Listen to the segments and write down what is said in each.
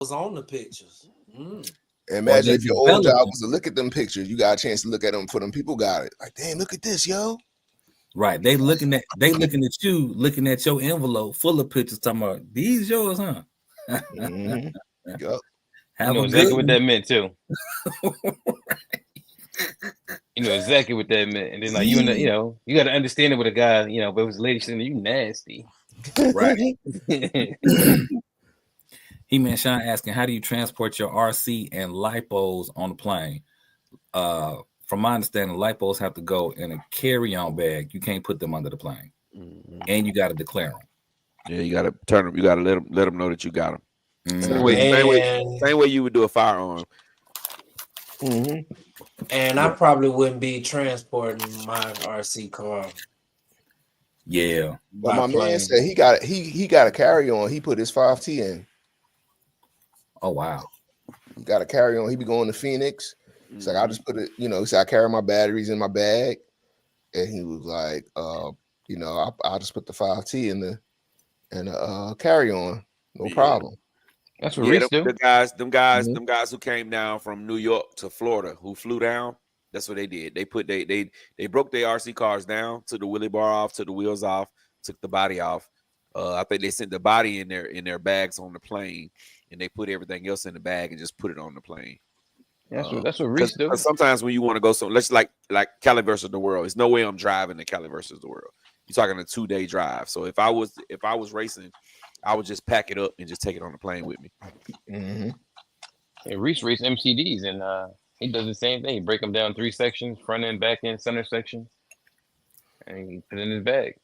was on the pictures. Imagine if your old job was to look at them pictures. You got a chance to look at them for them. People got it. Like, damn, look at this, yo. Right. They looking at you, looking at your envelope full of pictures, talking about these yours, huh? Yep. You know exactly what that meant too. You know exactly what that meant. And then like you got to understand it with a guy, but it was a lady saying you nasty. Right. He-Man Sean asking, how do you transport your RC and lipos on the plane? From my understanding, lipos have to go in a carry-on bag. You can't put them under the plane, and you got to declare them. Yeah, you got to turn them. You got to let them know that you got them. Same way you would do a firearm. And I probably wouldn't be transporting my RC car. Yeah, but my man said he got a carry on. He put his 5T in. Oh wow! He got a carry on. He be going to Phoenix. He's like, I'll just put it. He said I carry my batteries in my bag, and he was like, I'll just put the 5T in the carry on. No problem. That's what Reese do. Them guys who came down from New York to Florida, who flew down. That's what they did. They put they broke their RC cars down, took the wheelie bar off, took the wheels off, took the body off. I think they sent the body in their bags on the plane, and they put everything else in the bag and just put it on the plane. That's what Reese do. Sometimes when you want to go let's like Cali versus the world, there's no way I'm driving to Cali versus the world. You're talking a 2-day drive. So if I was racing, I would just pack it up and just take it on the plane with me. Yeah, Reese race MCDs, and he does the same thing. He break them down 3 sections: front end, back end, center section, and he put it in his bag.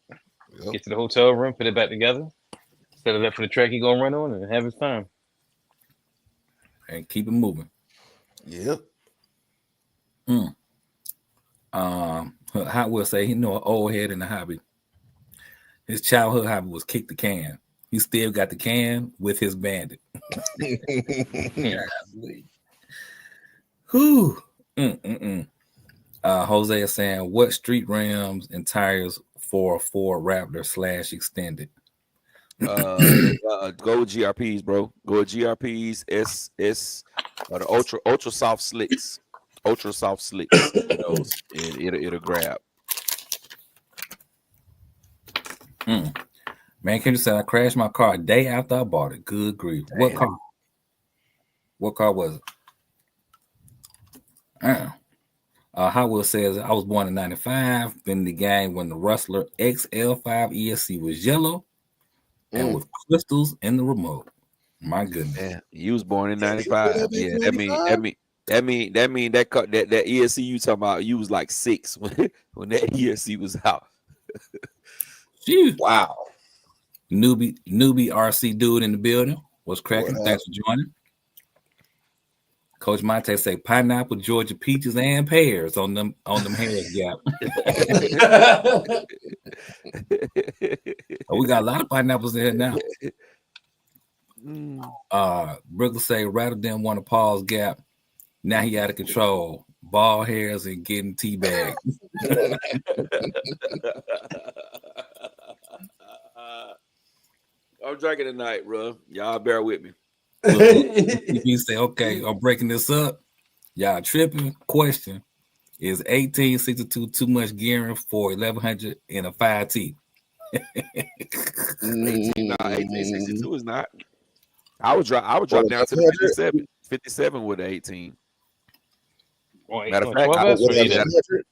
Yep. Get to the hotel room, put it back together, set it up for the track he gonna run on, and have his time. And keep it moving. Yep. Hot will say an old head in the hobby. His childhood hobby was kick the can. He still got the can with his bandit. Whew. Jose is saying, what street rims and tires for a Ford Raptor / extended? Go with GRPs, bro. Go with GRPs. The ultra soft slicks. Ultra soft slicks. It'll grab. Man, can you say I crashed my car a day after I bought it? Good grief. Damn. What car? What car was it? Hot Wheels says I was born in 95, been in the game when the Rustler XL5 ESC was yellow and with crystals in the remote. My goodness. Yeah, you was born in 95. Yeah, that mean that ESC you talking about, you was like 6 when that ESC was out. Wow. Newbie RC dude in the building. What's cracking? Thanks for joining. Coach Monte say pineapple, Georgia peaches, and pears on them Harris Gap. We got a lot of pineapples in here now. Brooklyn say rather than want to pause Gap, now he out of control. Bald hairs and getting teabagged. I'm drinking tonight, bro. Y'all bear with me. You say, okay, I'm breaking this up. Y'all tripping. Question: is 1862 too much gearing for 1100 in a 5T? 1862 is not. I would drop down to the 57 with the 18. Matter of fact, 1100.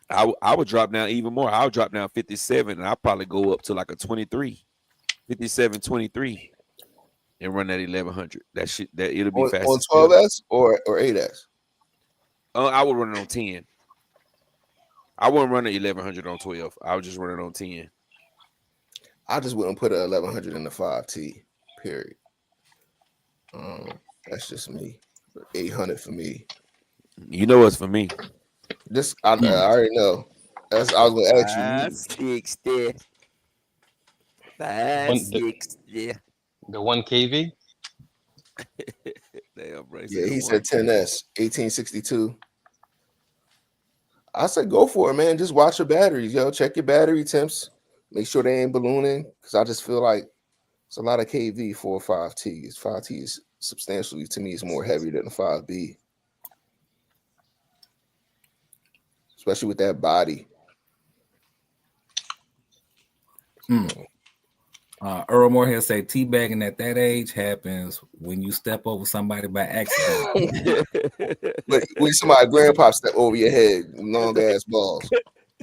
I would drop down even more. I would drop down 57, and I'll probably go up to like a 23, 57, 23, and run that 1100. That it'll be fast. On 12S or 8S? I would run it on 10. I wouldn't run the 1100 on 12. I would just run it on 10. I just wouldn't put a 1100 in the 5T. Period. That's just me. 800 for me. You know what's for me. This I already know. I was gonna ask you. 560. 560. The 1 kV. Damn, yeah, he said 10S, 1862. I said go for it, man. Just watch your batteries, yo. Check your battery temps. Make sure they ain't ballooning, because I just feel like it's a lot of KV for a 5T. 5T is substantially, to me, is more heavy than a 5B. Especially with that body. Earl Moorhead say teabagging at that age happens when you step over somebody by accident. But when somebody grandpa step over your head, long ass balls.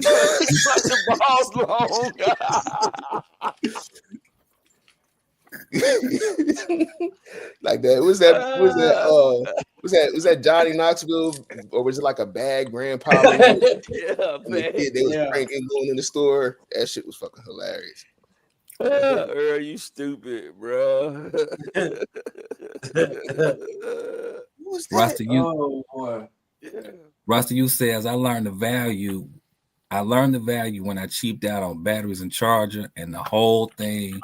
Such a balls long. Like that. Was that Johnny Knoxville, or was it like a bad grandpa? Yeah, man. They was pranking going in the store. That shit was fucking hilarious. Earl, you stupid, bro. Rasta, you, Oh boy. Rasta, you says I learned the value when I cheaped out on batteries and charger, and the whole thing,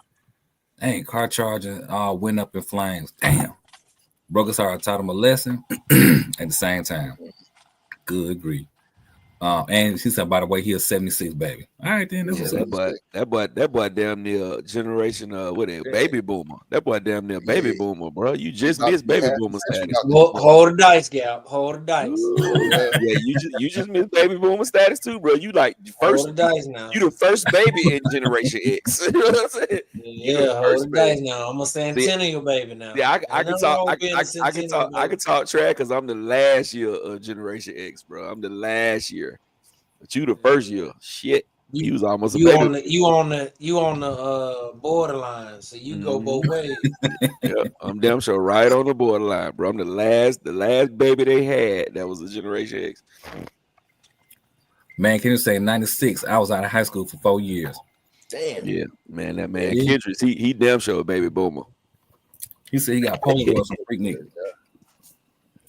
car charger all went up in flames. Damn. Broke his heart. I taught him a lesson at the same time. Good grief. And she said, by the way, he a 76 baby. All right, then. This was that boy damn near generation baby boomer. That boy damn near baby boomer, bro. You just missed baby boomer status. Hold the dice, Gal. Hold the dice. Yeah, you just missed baby boomer status too, bro. You like first hold the dice now. You the first baby in Generation X. You know what I'm saying? Yeah, hold the dice now. I'm a centennial baby now. Yeah, I can talk. I can talk track because I'm the last year of Generation X, bro. I'm the last year. But you the first year. Shit. You was almost you on the borderline, so you go both ways. Yeah, I'm damn sure right on the borderline, bro. I'm the last baby they had that was a Generation X. Man, can you say 96? I was out of high school for 4 years. Damn. Yeah, man, that man Kendrick, he damn sure a baby boomer. He said he got Polaroids from Freak Nigga.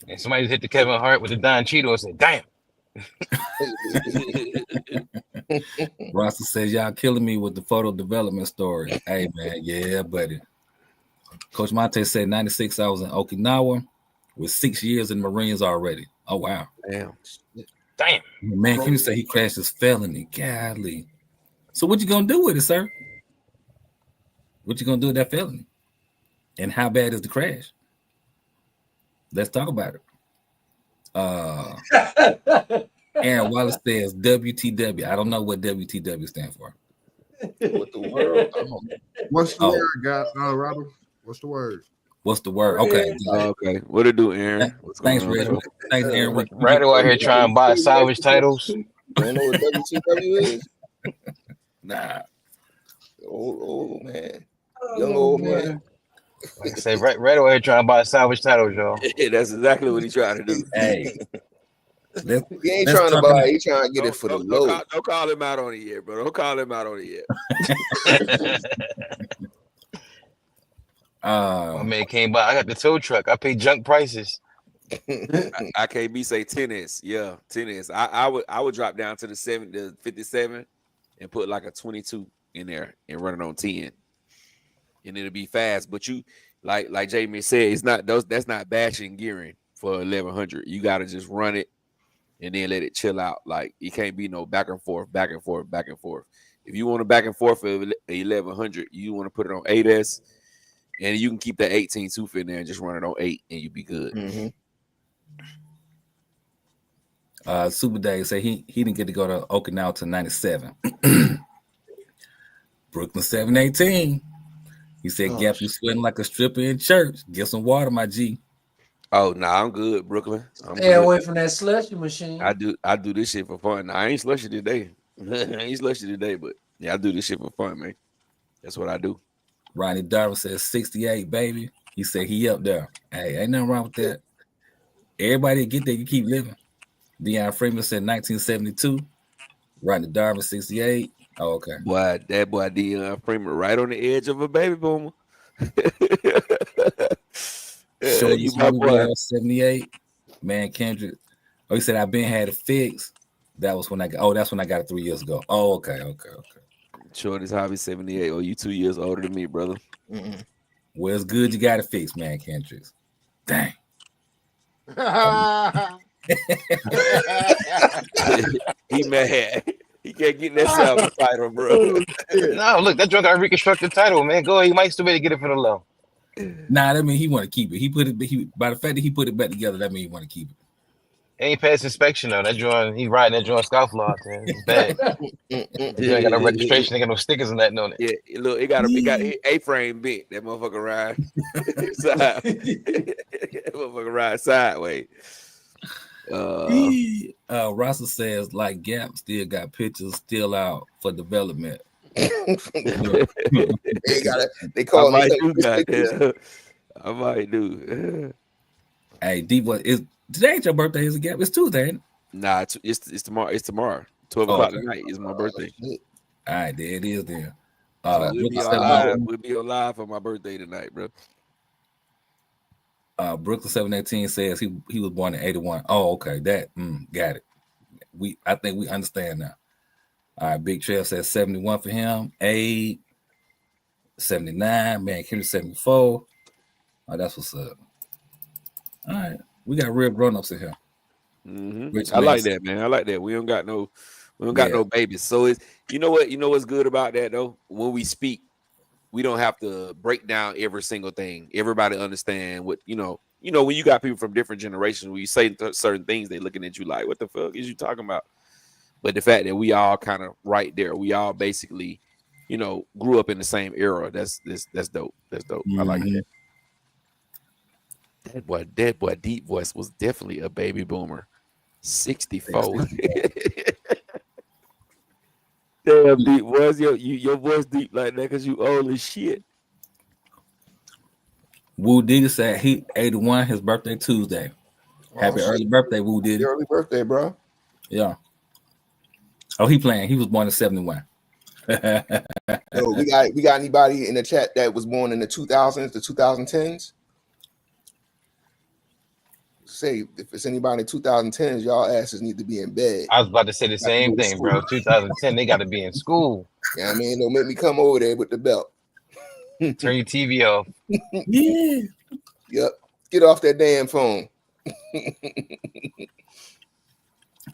And somebody just hit the Kevin Hart with the Don Cheeto and said, damn. Rasta says y'all killing me with the photo development story. Hey man, yeah, buddy. Coach Monte said 96. I was in Okinawa with 6 years in Marines already. Oh wow. Damn. Man, can you say he crashed his felony? Golly. So what you gonna do with it, sir? What you gonna do with that felony? And how bad is the crash? Let's talk about it. Aaron Wallace says WTW. I don't know what WTW stands for. What the world? What's the word, guys? Robert? What's the word? What's the word? Okay. Okay. What it do, Aaron? Thanks, Red. Thanks, Aaron. Right out here trying to buy salvage titles. Don't know what WTW is? Nah. Old man. Young old man. Like I say, right out here trying to buy salvage titles, y'all. Yeah, that's exactly what he trying to do. Hey. He ain't trying to buy it. He trying to get it for the low. Don't call him out on it yet, bro. Don't call him out on it yet. My man came by. I got the tow truck. I paid junk prices. I can't be say tennis. Yeah, tennis. I would drop down to the 57 and put like a 22 in there and run it on 10. And it'll be fast. But you like Jamie said, it's not that's not bashing gearing for 1100. You gotta just run it and then let it chill out. Like it can't be no back and forth. If you want a back and forth for 1100, you want to put it on 8S, and you can keep that 18 tooth in there and just run it on 8, and you be good. Mm-hmm. Super Dave said he didn't get to go to Okinawa till 97. Brooklyn 718. He said, Gap, you sweating like a stripper in church. Get some water, my G. Oh, nah, I'm good, Brooklyn. Stay away from that slushy machine. I do this shit for fun. Nah, I ain't slushy today. But yeah, I do this shit for fun, man. That's what I do. Ronnie Darvin says 68, baby. He said he up there. Hey, ain't nothing wrong with that. Everybody get there, you keep living. Deion Freeman said 1972. Ronnie Darvin 68. Oh, okay. Boy, that boy Deion Freeman right on the edge of a baby boomer. Sure, you my boy 78. Man, Kendrick. Oh, he said I've been had it fixed. That's when I got it 3 years ago. Oh, okay. Shorty's hobby 78. Oh, you 2 years older than me, brother. Well, it's good you got it fixed, man, Kendrick. Dang. He mad. He can't get that salvage title, bro. No, look, that joint got a reconstructed title, man. Go ahead, he might still be able to get it for the low. Nah, that mean he want to keep it. He put it. By the fact that he put it back together, that mean he want to keep it. Ain't passed inspection though. That joint, he riding that joint scofflaw, man. It's bad. You ain't got no registration, ain't got no stickers and nothing on it. Yeah, look, it got A-frame bent. That motherfucker ride side. That motherfucker ride sideways. Russell says like Gap still got pictures still out for development. They call it. I might do. Hey, D, what is today? Ain't your birthday? Is it Gap? It's Tuesday. Ain't it? Nah, it's tomorrow. It's tomorrow. 12 o'clock tonight is my birthday. All right, there it is. Then we'll be on live for my birthday tonight, bro. Brooklyn 718 says he was born in 81. Oh, okay, that got it. I think we understand now. All right, Big Trail says 71 for him. 79, man, Kenny 74. Oh, that's what's up. All right, we got real grown-ups in here. Mm-hmm. I like that, man. I like that. We don't got no babies. So it's you know what's good about that though? When we speak, we don't have to break down every single thing. Everybody understand what when you got people from different generations, when you say certain things, they looking at you like, what the fuck is you talking about? But the fact that we all kind of right there, we all basically, grew up in the same era. That's dope. That's dope. Mm-hmm. I like that. That boy, Deep Voice was definitely a baby boomer. 64. Damn, Deep Voice, your voice deep like that because you old as shit. Woo Diddy said he 81, his birthday Tuesday. Happy early birthday, Woo Diddy. Early birthday, bro. Yeah. Oh, he playing. He was born in 71. Yo, we got anybody in the chat that was born in the 2000s, the 2010s? Say if it's anybody in 2010s, y'all asses need to be in bed. I was about to say the same thing, bro. 2010, they got to be in school. Yeah, I mean, don't make me come over there with the belt. Turn your TV off. Yeah. Yep. Get off that damn phone.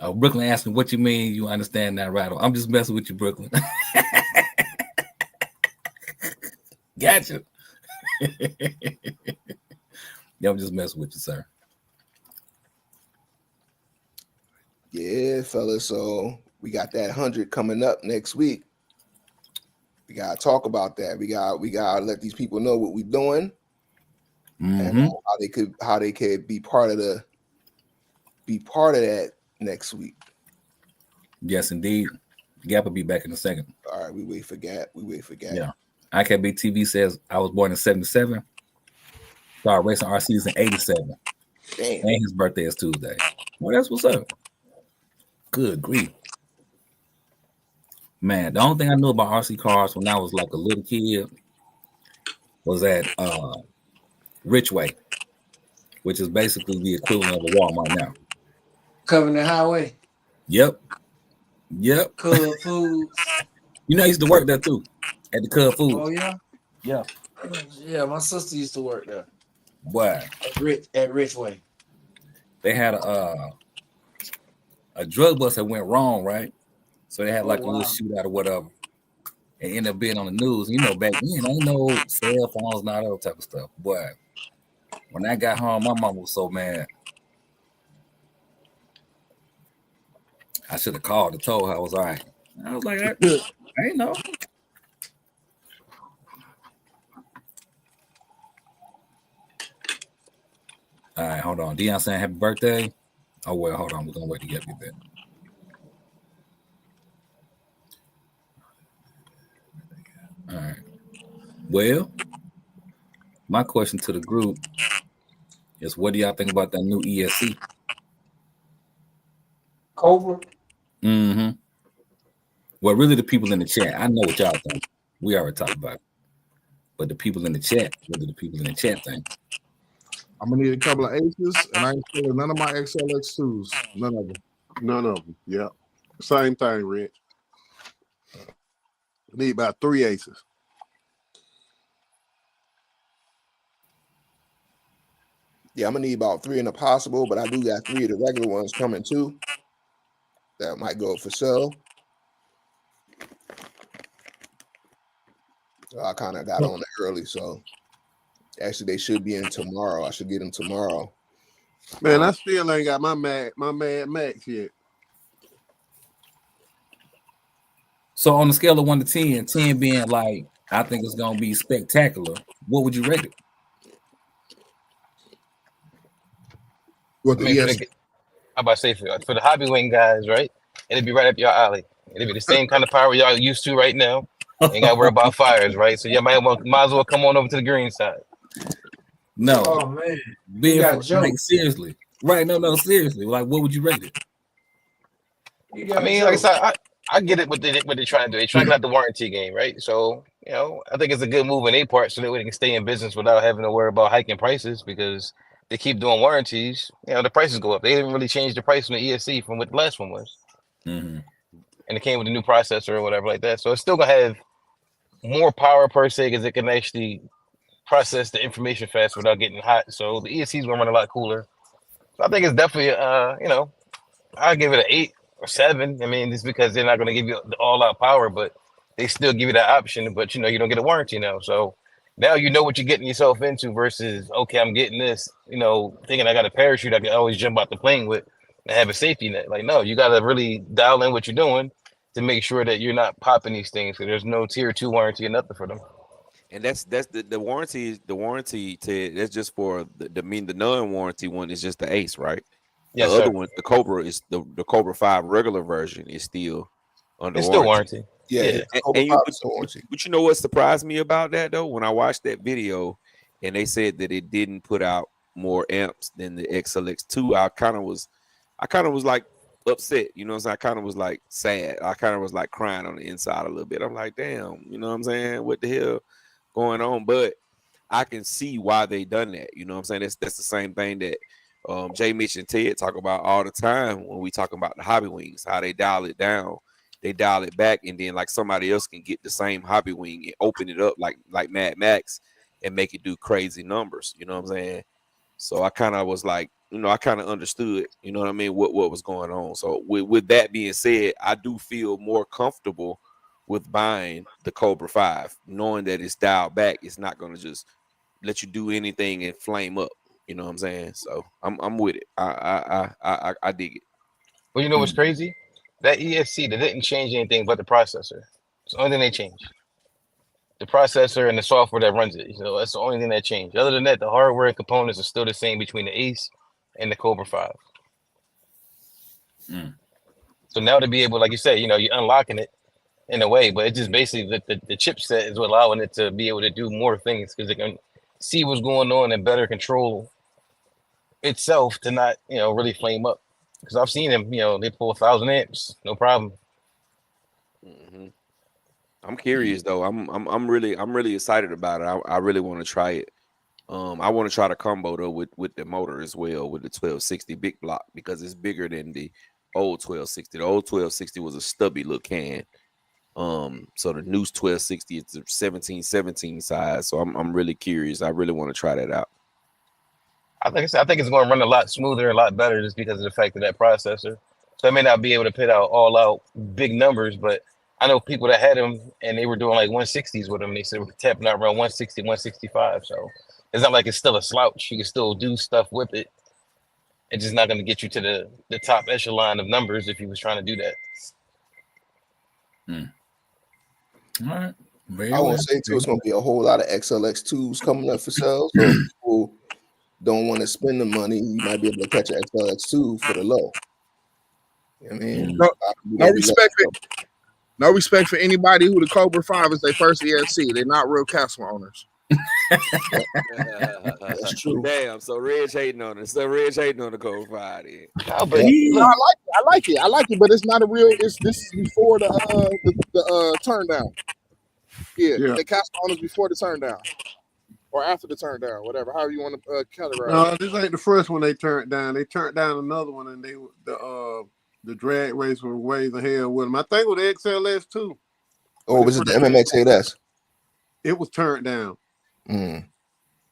Oh, Brooklyn asking what you mean you understand that rattle. I'm just messing with you, Brooklyn. Gotcha. Yeah, I'm just messing with you, sir. Yeah, fellas. So we got that 100 coming up next week. We gotta talk about that. We gotta let these people know what we're doing, and how they could be part of that next week. Yes, indeed. Gap will be back in a second. All right, we wait for Gap. Yeah. IKB TV says I was born in 77. Started racing RCs in 87. Damn. And his birthday is Tuesday. Well, that's what's up. Good grief. Man, the only thing I knew about RC cars when I was like a little kid was at Richway, which is basically the equivalent of a Walmart now. Covenant Highway. Yep. Cub Foods. I used to work there too, at the Cub Foods. Oh yeah. Yeah. Yeah, my sister used to work there. Boy. At Richway. They had a drug bust that went wrong, right? So they had like a little shootout or whatever. And ended up being on the news. Back then, ain't no cell phones and all that type of stuff. Boy, when I got home, my mom was so mad. I should have called and told her I was all right. I was like, I ain't know. All right, hold on. Dion saying happy birthday. Oh, well, hold on. We're going to wait to get that. All right. Well, my question to the group is what do y'all think about that new ESC? Cobra? Mm-hmm. Well, really the people in the chat. I know what y'all think. We already talked about it. But the people in the chat, what do the people in the chat think? I'm gonna need a couple of aces, and I ain't selling none of my XLX2s. None of them. Yeah. Same thing, Rick. Need about 3 aces. Yeah, I'm gonna need about 3 in the possible, but I do got 3 of the regular ones coming too. That might go for sale. So I kind of got on it early. So actually, they should be in tomorrow. I should get them tomorrow. Man, I still ain't got my Mad Max yet. So on a scale of 1 to 10, 10 being like, I think it's gonna be spectacular, what would you rate it? What the ES? I'm about to say for the hobby wing guys, right? It'd be right up your alley. It'd be the same kind of power y'all used to right now. Ain't gotta worry about fires, right? So you might as well come on over to the green side. No. Oh man, Being got like, jokes. seriously. Right, no, seriously. Like, what would you rate it? I mean, like I said, I get it what they're trying to do. They're trying to get out the warranty game, right? So, you know, I think it's a good move on their part so that they can stay in business without having to worry about hiking prices because they keep doing warranties. You know, the prices go up. They didn't really change the price on the ESC from what the last one was. Mm-hmm. And it came with a new processor or whatever like that. So it's still going to have more power per se because it can actually process the information fast without getting hot. So the ESC is going to run a lot cooler. So I think it's definitely, you know, I'll give it an 8 or 7. I mean, just because they're not going to give you the all-out power, but they still give you that option. But, you know, you don't get a warranty now. So now you know what you're getting yourself into versus, okay, I'm getting this, you know, thinking I got a parachute I can always jump out the plane with and have a safety net. Like, no, you got to really dial in what you're doing to make sure that you're not popping these things. So there's no tier 2 warranty or nothing for them. And that's the warranty. The warranty that's just for the non-warranty one is just the Ace, right? Yes, the other sir. one, the Cobra is the Cobra 5 regular version is still under It's warranty. still warranty. Yeah. But you know what surprised me about that though? When I watched that video and they said that it didn't put out more amps than the XLX2, I kind of was like upset, you know what I'm saying? I kind of was like sad. I kind of was like crying on the inside a little bit. I'm like, damn, you know what I'm saying? What the hell going on? But I can see why they done that. You know what I'm saying? That's the same thing that Jay, Mitch, and Ted talk about all the time when we talk about the hobby wings, how they dial it down, they dial it back, and then like somebody else can get the same hobby wing and open it up like Mad Max and make it do crazy numbers. You know what I'm saying? So I kind of was like, you know, I kind of understood, you know what I mean, what was going on. So with that being said, I do feel more comfortable with buying the Cobra 5, knowing that it's dialed back. It's not going to just let you do anything and flame up. You know what I'm saying? So I'm with it. I dig it. Well, you know what's crazy? That ESC, they didn't change anything but the processor. It's the only thing they changed. The processor and the software that runs it. So that's the only thing that changed. Other than that, the hardware and components are still the same between the Ace and the Cobra 5. So now to be able, like you said, you know, you're unlocking it in a way, but it's just basically the chipset is what allowing it to be able to do more things because it can see what's going on and better control itself to not, you know, really flame up. Because I've seen them, you know, they pull 1,000 amps, no problem. Mm-hmm. I'm curious though. I'm really excited about it. I really want to try it. I want to try the combo though with the motor as well with the 1260 big block because it's bigger than the old 1260. The old 1260 was a stubby little can. So the new 1260 is the 1717 size. So I'm really curious. I really want to try that out. I think it's going to run a lot smoother, a lot better, just because of the fact of that processor. So I may not be able to put out all out big numbers, but I know people that had them and they were doing like 160s with them. They said we're tapping out around 160, 165. So it's not like it's still a slouch. You can still do stuff with it. It's just not going to get you to the top echelon of numbers if you was trying to do that. All right. I will say too, it's going to be a whole lot of XLX2s coming up for sale. So if people don't want to spend the money, you might be able to catch an XLX2 for the low. You know what I mean? No respect for anybody who the Cobra 5 is their first ESC. They're not real Castle owners. That's true. Damn. So Reg hating on it. So Reg hating on the Cobra 5. No, but I like it, but it's not a real. This is before the turn down. Yeah. They Castle owners before the turn down. Or after the turn down, whatever, however you want to categorize. No, this ain't the first one they turned down. They turned down another one, and the drag race was ways ahead with them. I think with the XLS too. Oh, was it the MMX8S? It was turned down.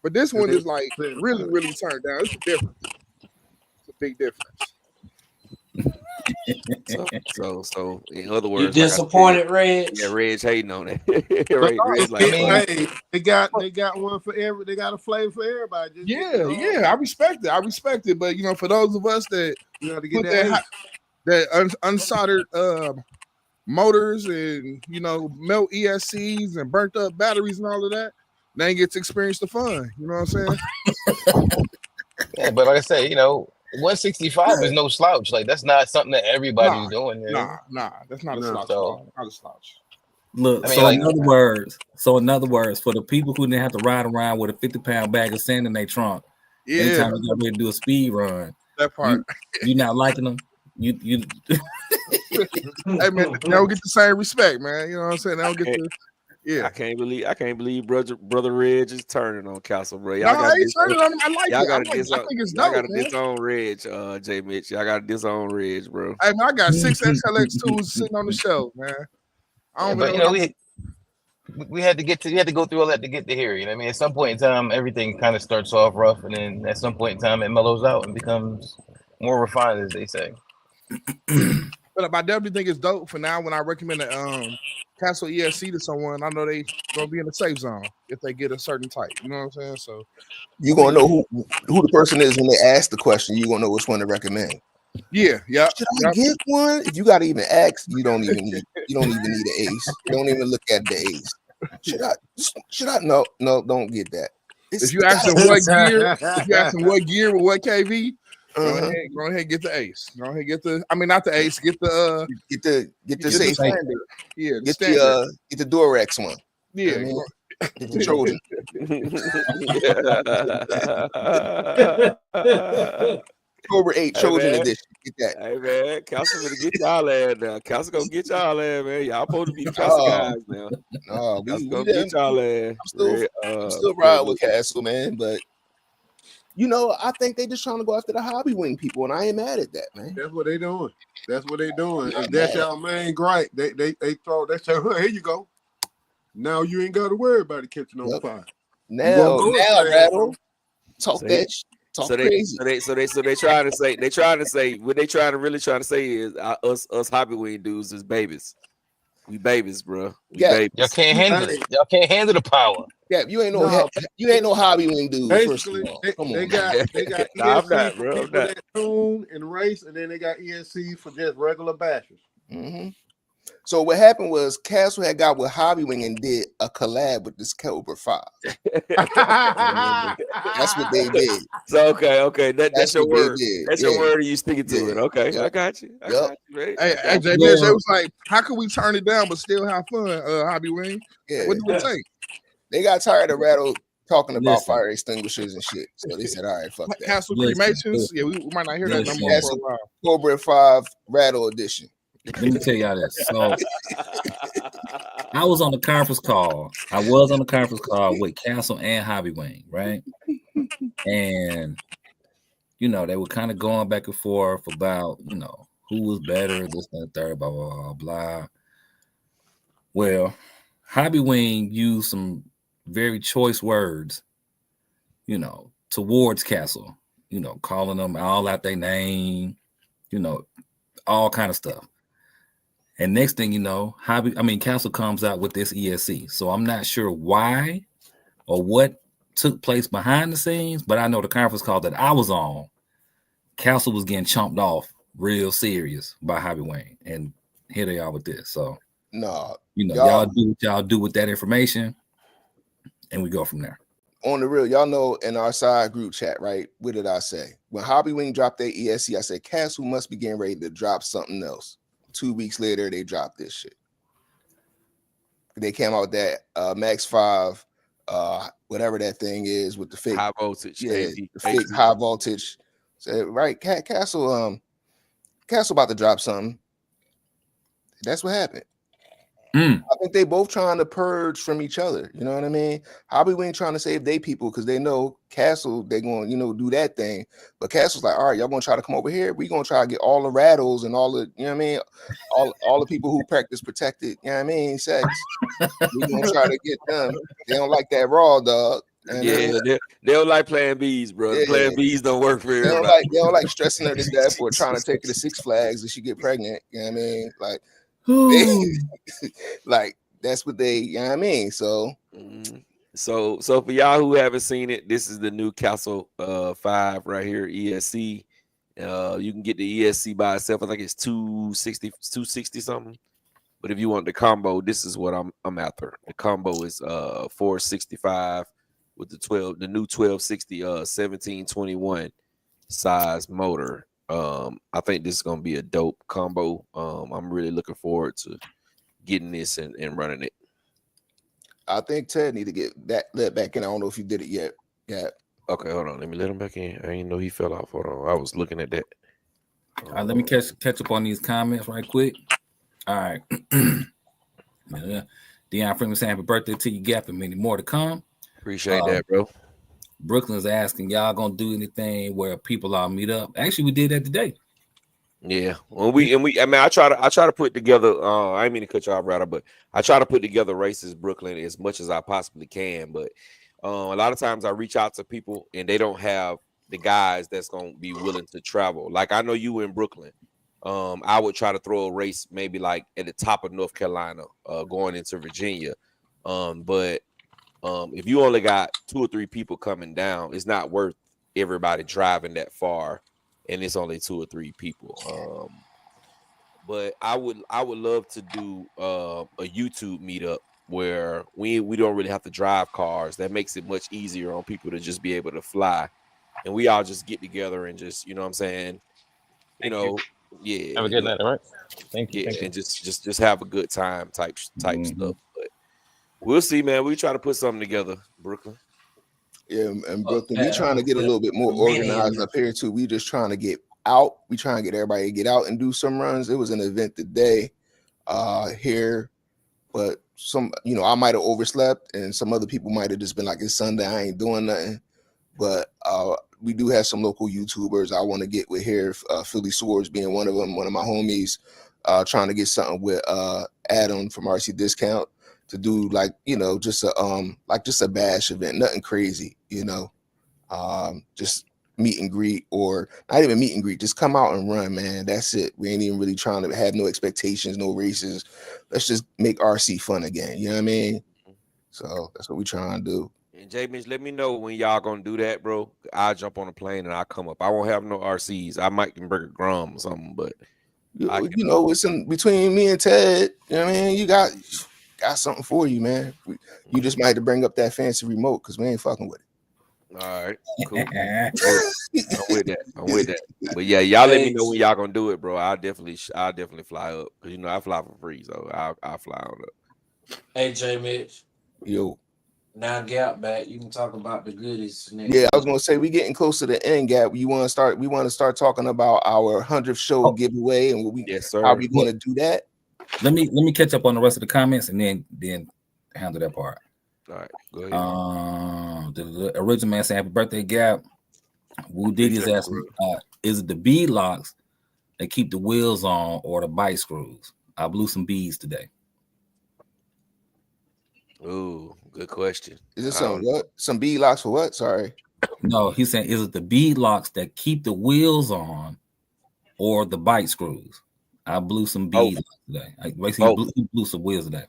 But this one is like really, really turned down. It's a difference. It's a big difference. So in other words, You like I said, disappointed, Reg? yeah, Reg hating on it. Regardless, Reg like, hey, they got one for every. They got a flavor for everybody. Just Yeah, I respect it. But you know, for those of us that you got to get put that. that unsoldered motors and you know melt ESCs and burnt up batteries and all of that, they get to experience the fun. You know what I'm saying? Yeah, but like I said, you know, 165 is no slouch. Like that's not something that everybody's doing. You know? Nah, that's not a slouch. So, not a slouch. Look, I mean, so like- in other words, for the people who didn't have to ride around with a 50-pound bag of sand in their trunk, anytime you got ready to do a speed run, that part. You not liking them. You Hey man, they don't get the same respect, man. You know what I'm saying? They don't get the I can't believe brother Reg is turning on Castle, bro. No, I ain't turning on him. I like y'all it. gotta I think it's dope. Y'all got to man. disown Reg, J Mitch. Y'all got to disown Reg, bro. Hey man, I got 6 XLX2s sitting on the shelf, man. I don't but even you know, we had to go through all that to get to here. You know what I mean? At some point in time, everything kind of starts off rough, and then at some point in time, it mellows out and becomes more refined, as they say. But I definitely think it's dope for now. When I recommend a Castle ESC to someone, I know they gonna be in the safe zone if they get a certain type. You know what I'm saying? So you gonna know who the person is when they ask the question. You gonna know which one to recommend. Yeah. Should I get one? If you gotta even ask, you don't even need an ace. You don't even look at the ace. Should I? No, don't get that. If you ask them what gear with what KV, go ahead and get the ace. Go ahead and get the. I mean, not the ace. Get the safe standard. Yeah, get the Durex one. Yeah, I mean, get the Trojan. Cobra 8 Trojan edition. Get that. Hey man, Castle gonna get y'all ass now. Castle gonna get y'all ass, man. Y'all supposed to be the Castle guys now. No, we gonna get y'all ass. I'm still riding with Castle, man, but you know, I think they just trying to go after the hobby wing people, and I ain't mad at that, man. That's what they doing. If that's y'all main gripe, they throw that. Here you go. Now you ain't got to worry about it catching on fire. Now, Rattle, talk that. Talk crazy. So they trying to say what they really trying to say is us hobby wing dudes is babies. We babies, bro. Babies. Y'all can't handle it. Y'all can't handle the power. Yeah, you ain't no hobby wing dude. Basically, Come on. they got ESC for people that tune and race, and then they got ESC for just regular bashers. Mm-hmm. So what happened was Castle had got with Hobby Wing and did a collab with this Cobra 5. That's what they did. So okay, that's your word. That's your word, and you sticking to it. Okay, yep. I got you. Right? Hey, JB, it was like, how can we turn it down but still have fun? Hobby Wing. Yeah. What do it take? They got tired of Rattle talking about fire extinguishers and shit, so they said, "All right, fuck that." Castle cremations. Yeah, we might not hear that no more for a while. Cobra 5 Rattle edition. Let me tell y'all this. So I was on the conference call. I was on the conference call with Castle and Hobby Wing, right? And you know, they were kind of going back and forth about, you know, who was better, this and the third, blah, blah, blah, blah. Well, Hobby Wing used some very choice words, you know, towards Castle, you know, calling them all out their name, you know, all kind of stuff. And next thing you know, Castle comes out with this ESC. So I'm not sure why or what took place behind the scenes, but I know the conference call that I was on, Castle was getting chomped off real serious by Hobby Wing. And here they are with this. So, no, you know, y'all do what y'all do with that information, and we go from there. On the real, y'all know in our side group chat, right? What did I say? When Hobby Wing dropped their ESC, I said, Castle must be getting ready to drop something else. 2 weeks later, they dropped this shit. They came out with that Max 5, whatever that thing is with the fake high voltage. Yeah, the fake high voltage. So, right, Castle about to drop something. That's what happened. I think they both trying to purge from each other. You know what I mean? Hobby Wing trying to save their people because they know Castle, they going to, you know, do that thing. But Castle's like, all right, y'all going to try to come over here. We going to try to get all the rattles and all the, you know what I mean? All the people who practice protected, you know what I mean, sex. We going to try to get them. They don't like that raw, dog. And Yeah, they don't like Plan Bs, bro. Yeah. Plan Bs don't work for they everybody. don't like stressing her to death or trying to take her to Six Flags and she get pregnant. You know what I mean? Like, like that's what they. You know what I mean? So. So for y'all who haven't seen it, this is the new Castle 5 right here, ESC. You can get the ESC by itself. I think it's 260 something. But if you want the combo, this is what I'm after. The combo is 465 with the new 1260 1721 size motor. I think this is gonna be a dope combo. I'm really looking forward to getting this and running it. I think Ted need to get that let back in. I don't know if you did it yet. Yeah. Okay, hold on. Let me let him back in. I didn't know he fell off. Hold on. I was looking at that. All right, let me catch up on these comments right quick. All right. Deion Franklin saying happy birthday to you, Gap, and many more to come. Appreciate that, bro. Brooklyn's asking, y'all gonna do anything where people all meet up? Actually, we did that today. Yeah. I mean, I try to put together. I didn't mean to cut you off, Ryder, but I try to put together races Brooklyn as much as I possibly can. But a lot of times I reach out to people and they don't have the guys that's gonna be willing to travel. Like I know you in Brooklyn. I would try to throw a race maybe like at the top of North Carolina, going into Virginia. But if you only got 2 or 3 people coming down, it's not worth everybody driving that far, and it's only 2 or 3 people. But I would love to do a YouTube meetup where we don't really have to drive cars. That makes it much easier on people to just be able to fly, and we all just get together and just, you know what I'm saying, yeah. Have a good night, all right? Thank you. Yeah, Thank you. and just have a good time type stuff. But we'll see, man. We try to put something together, Brooklyn. Yeah, and Brooklyn, we trying to get a little bit more organized up here too. We just trying to get out. We trying to get everybody to get out and do some runs. It was an event today here, but I might have overslept, and some other people might have just been like, it's Sunday, I ain't doing nothing. But we do have some local YouTubers I want to get with here. Philly Swords being one of them, one of my homies, trying to get something with Adam from RC Discount to do just a bash event, nothing crazy, just meet and greet, or not even meet and greet, just come out and run, man. That's it. We ain't even really trying to have no expectations, no races. Let's just make RC fun again. You know what I mean? So that's what we trying to do. And J Mitch, let me know when y'all gonna do that, bro. I'll jump on a plane and I'll come up. I won't have no RCs. I might can bring a Grum or something, but it's in between me and Ted. You know what I mean? You got something for you, man. You just might have to bring up that fancy remote because we ain't fucking with it. All right, cool. I'm with that. But yeah, y'all let me know when y'all gonna do it, bro. I'll definitely fly up because I fly for free, so I'll fly on up. Hey, J Mitch. Yo. Now Gap back. You can talk about the goodies. Yeah, I was gonna say we getting close to the end, Gap. We want to start talking about our 100th show giveaway and how we going to do that. Let me catch up on the rest of the comments and then handle that part. All right, go ahead. The original man saying happy birthday, Gap. Woo Diddy is asking, is it the bead locks that keep the wheels on or the bike screws? I blew some beads today. Ooh, good question. Is it some bead locks for what? Sorry. No, he's saying, is it the bead locks that keep the wheels on or the bike screws? I blew some beads today. He blew some wheels today.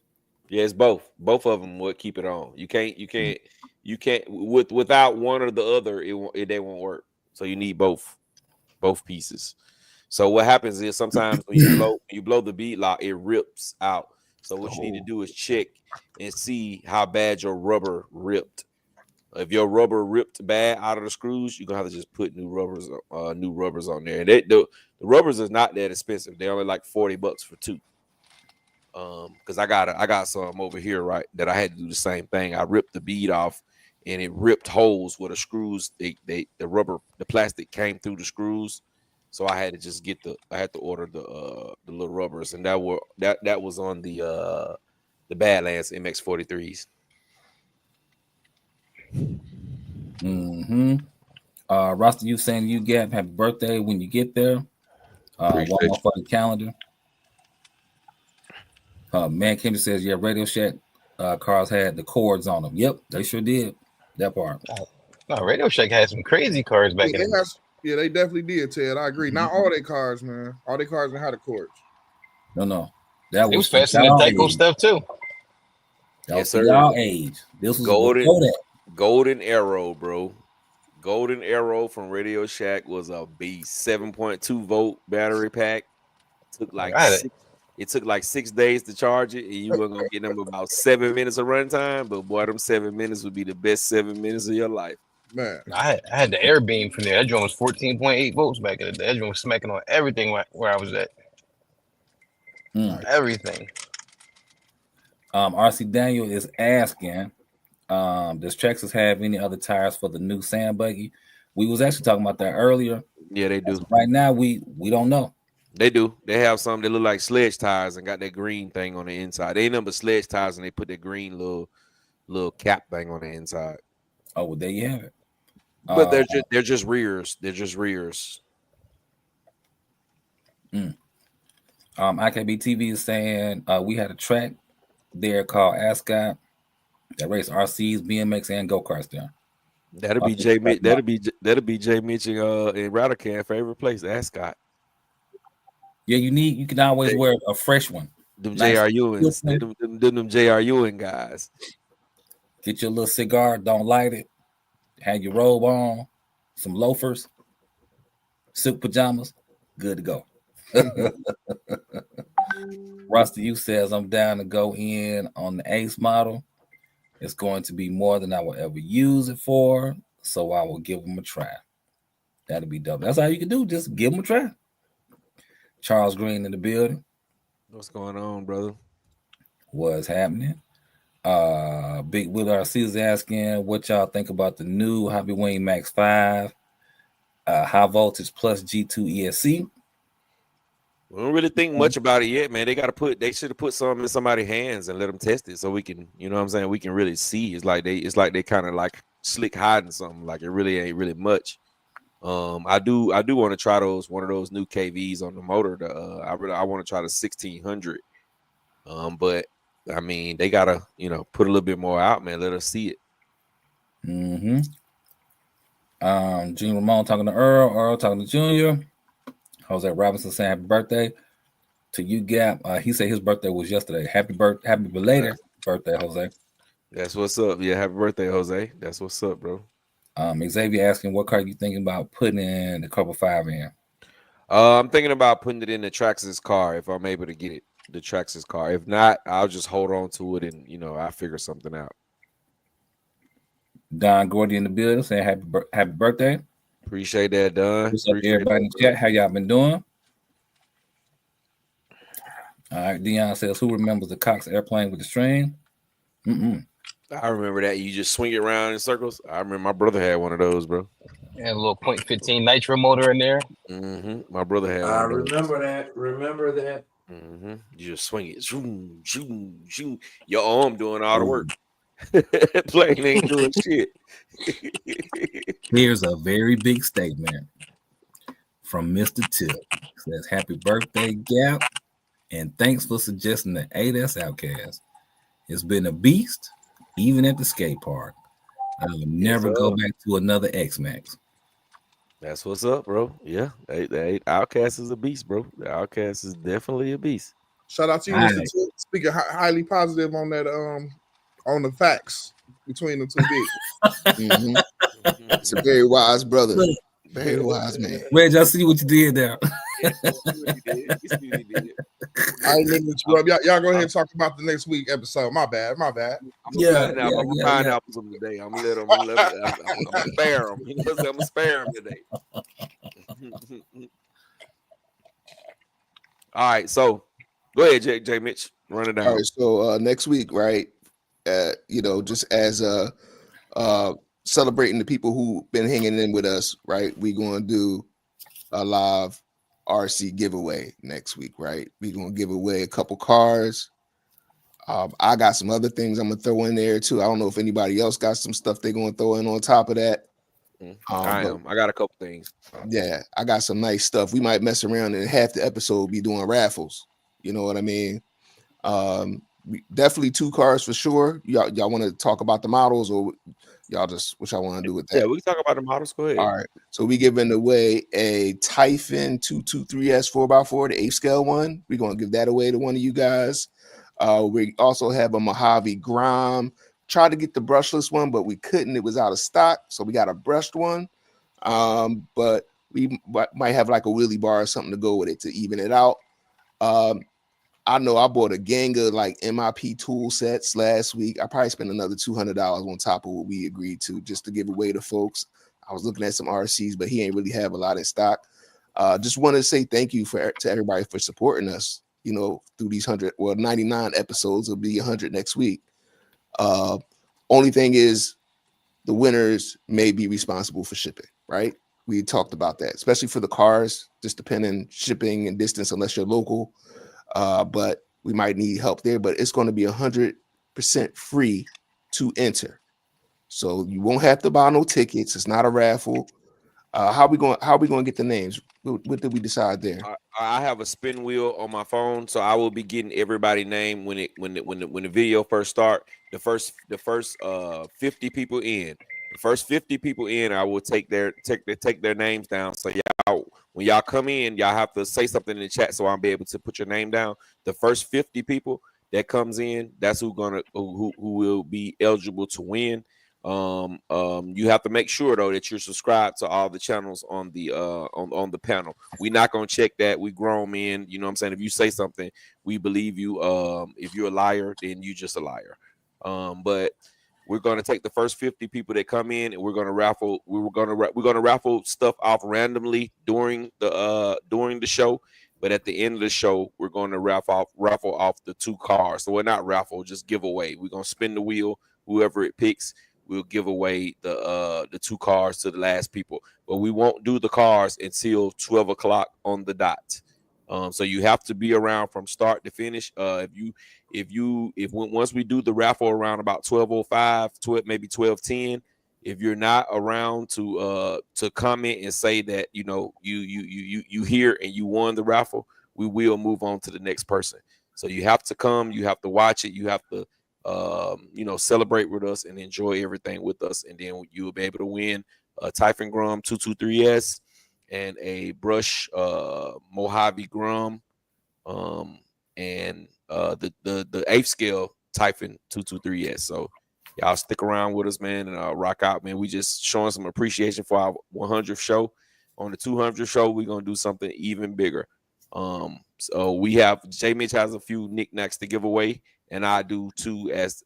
Yeah, it's both. Both of them would keep it on. You can't without one or the other. They won't work. So you need both pieces. So what happens is sometimes when you blow the bead lock, it rips out. So what you need to do is check and see how bad your rubber ripped. If your rubber ripped bad out of the screws, you're gonna have to just put new rubbers on there. And the rubbers is not that expensive. They're only like $40 for 2. Because I got some over here, right, that I had to do the same thing. I ripped the bead off, and it ripped holes where the screws, the plastic came through the screws. So I had to just order the little rubbers, and that was on the Badlands MX-43s. Rasta, you saying you get happy birthday when you get there. One more for the calendar. Man Kendrick says, yeah, Radio Shack cars had the cords on them. Yep, they sure did. That part. No, Radio Shack had some crazy cars back in the day. Yeah, they definitely did, Ted. I agree. Not all their cars, man. All their cars had a courts. No. That It was was faster than Tyco stuff too. That was for y'all age. This was Golden Arrow, bro. Golden Arrow from Radio Shack was a beast. 7.2 volt battery pack. It took like 6 days to charge it, and you were gonna get them about 7 minutes of runtime. But boy, them 7 minutes would be the best 7 minutes of your life. Man, I had the Air Beam from there. That joint was 14.8 volts back in the day. That joint was smacking on everything where I was at. Everything. RC Daniel is asking, does Traxxas have any other tires for the new sand buggy? We was actually talking about that earlier. Yeah, they do. Right now, we don't know. They do. They have some that look like sledge tires and got that green thing on the inside. They ain't number sledge tires, and they put that green little cap thing on the inside. Oh, well, there you have it. But they're just rears. They're just rears. IKB TV is saying we had a track there called Ascot that raced RCs, BMX, and go-karts there. That'll be Jay Mitch. That'll be Jay Mitch and Radican favorite place, Ascot. Yeah, you can always wear a fresh one. Them JRUins, them JRUing guys. Get your little cigar, don't light it. Have your robe on, some loafers, silk pajamas, good to go. Rusty U says, I'm down to go in on the Ace model. It's going to be more than I will ever use it for, so I will give them a try. That'll be dope. That's all you can do. Just give them a try. Charles Green in the building. What's going on, brother? What's happening? Big Will RC is asking what y'all think about the new Hobby Wing Max 5 high voltage plus G2 ESC. We don't really think much about it yet, man. They should have put something in somebody's hands and let them test it so we can, you know what I'm saying, we can really see. It's like they kind of like slick hiding something, like it really ain't really much. I do want to try one of those new KVs on the motor. I want to try the 1600. But I mean, they gotta, put a little bit more out, man. Let us see it. Gene Ramon talking to Earl talking to Junior. Jose Robinson saying happy birthday to you, Gap. He said his birthday was yesterday. Happy belated birthday, Jose. That's what's up. Yeah, happy birthday, Jose. That's what's up, bro. Xavier asking what car you thinking about putting in the Cobra 5 in? I'm thinking about putting it in the Traxxas car if I'm able to get it. The Traxxas car. If not, I'll just hold on to it and I'll figure something out. Don Gordy in the building saying happy birthday. Appreciate that, Don. What's up, everybody in the chat? How y'all been doing? All right, Dion says, who remembers the Cox airplane with the string? I remember that. You just swing it around in circles. I remember my brother had one of those, bro. And a little .15 nitro motor in there. My brother had one. I remember that. You just swing it. Zoom, zoom, zoom. Your arm doing all the work. Plane ain't doing shit. Here's a very big statement from Mr. Tip. It says, happy birthday, Gap, and thanks for suggesting the 8S Outcast. It's been a beast, even at the skate park. I will never go back to another X-Max. That's what's up, bro. Yeah, the Outcast is a beast, bro. The Outcast is definitely a beast. Shout out to you, Mr. Tip. Speaking highly positive on that, on the facts between the two bigs. It's a very wise brother. Very wise man. Reg, I see what you did there. I didn't interrupt. Y'all go ahead and talk about the next week episode. My bad. I'm gonna find out some today. I'm gonna spare them. I'm gonna spare them today. All right, so go ahead, Jay Mitch. Run it down. All right, so next week, right? Just as celebrating the people who've been hanging in with us, right? We're going to do a live RC giveaway next week, right? We're going to give away a couple cars. I got some other things I'm going to throw in there too. I don't know if anybody else got some stuff they're going to throw in on top of that. I got a couple things. Yeah, I got some nice stuff. We might mess around and half the episode be doing raffles. You know what I mean? definitely 2 cars for sure. Y'all want to talk about the models, or y'all just what y'all want to do with that? Yeah, we can talk about the models. Go ahead. All right. So we giving away a Typhon 223S 4x4, the 8 scale one. We're gonna give that away to one of you guys. We also have a Mojave Grom. Tried to get the brushless one, but we couldn't. It was out of stock, so we got a brushed one. But we might have like a wheelie bar or something to go with it to even it out. I know I bought a gang of like MIP tool sets last week. I probably spent another $200 on top of what we agreed to just to give away to folks. I was looking at some RCs, but he ain't really have a lot in stock. Just want to say thank you to everybody for supporting us, you know, through these 99 episodes. It'll be 100 next week. Only thing is the winners may be responsible for shipping, right? We talked about that, especially for the cars, just depending shipping and distance, unless you're local. But we might need help there, but it's going to be 100% free to enter. So you won't have to buy no tickets. It's not a raffle. How we going to get the names? What did we decide there? I have a spin wheel on my phone, so I will be getting everybody's name when the video first start. The first 50 people in. The first 50 people in, I will take their names down. So y'all, when y'all come in, y'all have to say something in the chat so I'll be able to put your name down. The first 50 people that comes in, that's who will be eligible to win. You have to make sure though that you're subscribed to all the channels on the on the panel. We're not gonna check that. We grown men, you know what I'm saying? If you say something, we believe you. If you're a liar, then you just a liar. But we're gonna take the first 50 people that come in, and we're gonna raffle. We're gonna raffle stuff off randomly during the show. But at the end of the show, we're going to raffle off the 2 cars. So we're not raffle, just give away. We're gonna spin the wheel. Whoever it picks, we'll give away the 2 cars to the last people. But we won't do the cars until 12 o'clock on the dot. So you have to be around from start to finish. Once we do the raffle around about 12:05, maybe 12:10, if you're not around to comment and say that you hear and you won the raffle, we will move on to the next person. So you have to come, you have to watch it, you have to celebrate with us and enjoy everything with us, and then you will be able to win a Typhon Grom 223S and a brush Mojave Grom and the 8th scale Typhon 223S. So y'all stick around with us, man, and rock out, man. We just showing some appreciation for our 100th show. On the 200th show, we're gonna do something even bigger. So we have J Mitch has a few knickknacks to give away, and I do too as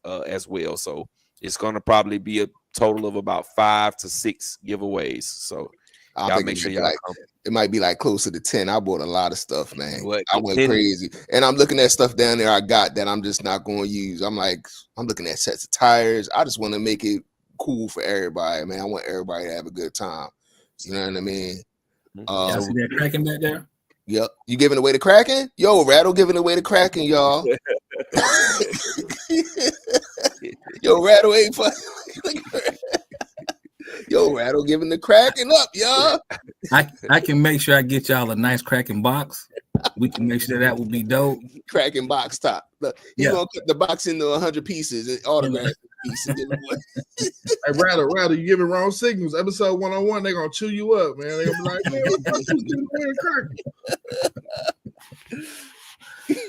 well. So it's gonna probably be a total of about 5 to 6 giveaways. So y'all make sure y'all come. It might be like closer to 10. I bought a lot of stuff, man. I went 10. crazy. And I'm looking at stuff down there I got that I'm just not going to use. I'm looking at sets of tires. I just want to make it cool for everybody, man. I want everybody to have a good time. You know what I mean? Y'all see that Kraken back there? Yep. You giving away the Kraken? Yo, Rattle giving away the Kraken, y'all. Yo, Rattle ain't fun. Yo, Rattle giving the Kraken up, y'all. I can make sure I get y'all a nice Kraken box. We can make sure that would be dope. Kraken box top. He's gonna cut the box into 100 pieces and autograph pieces. Hey, Rattle, you giving wrong signals. Episode 101, they're gonna chew you up, man. They're gonna be like, man, what the fuck is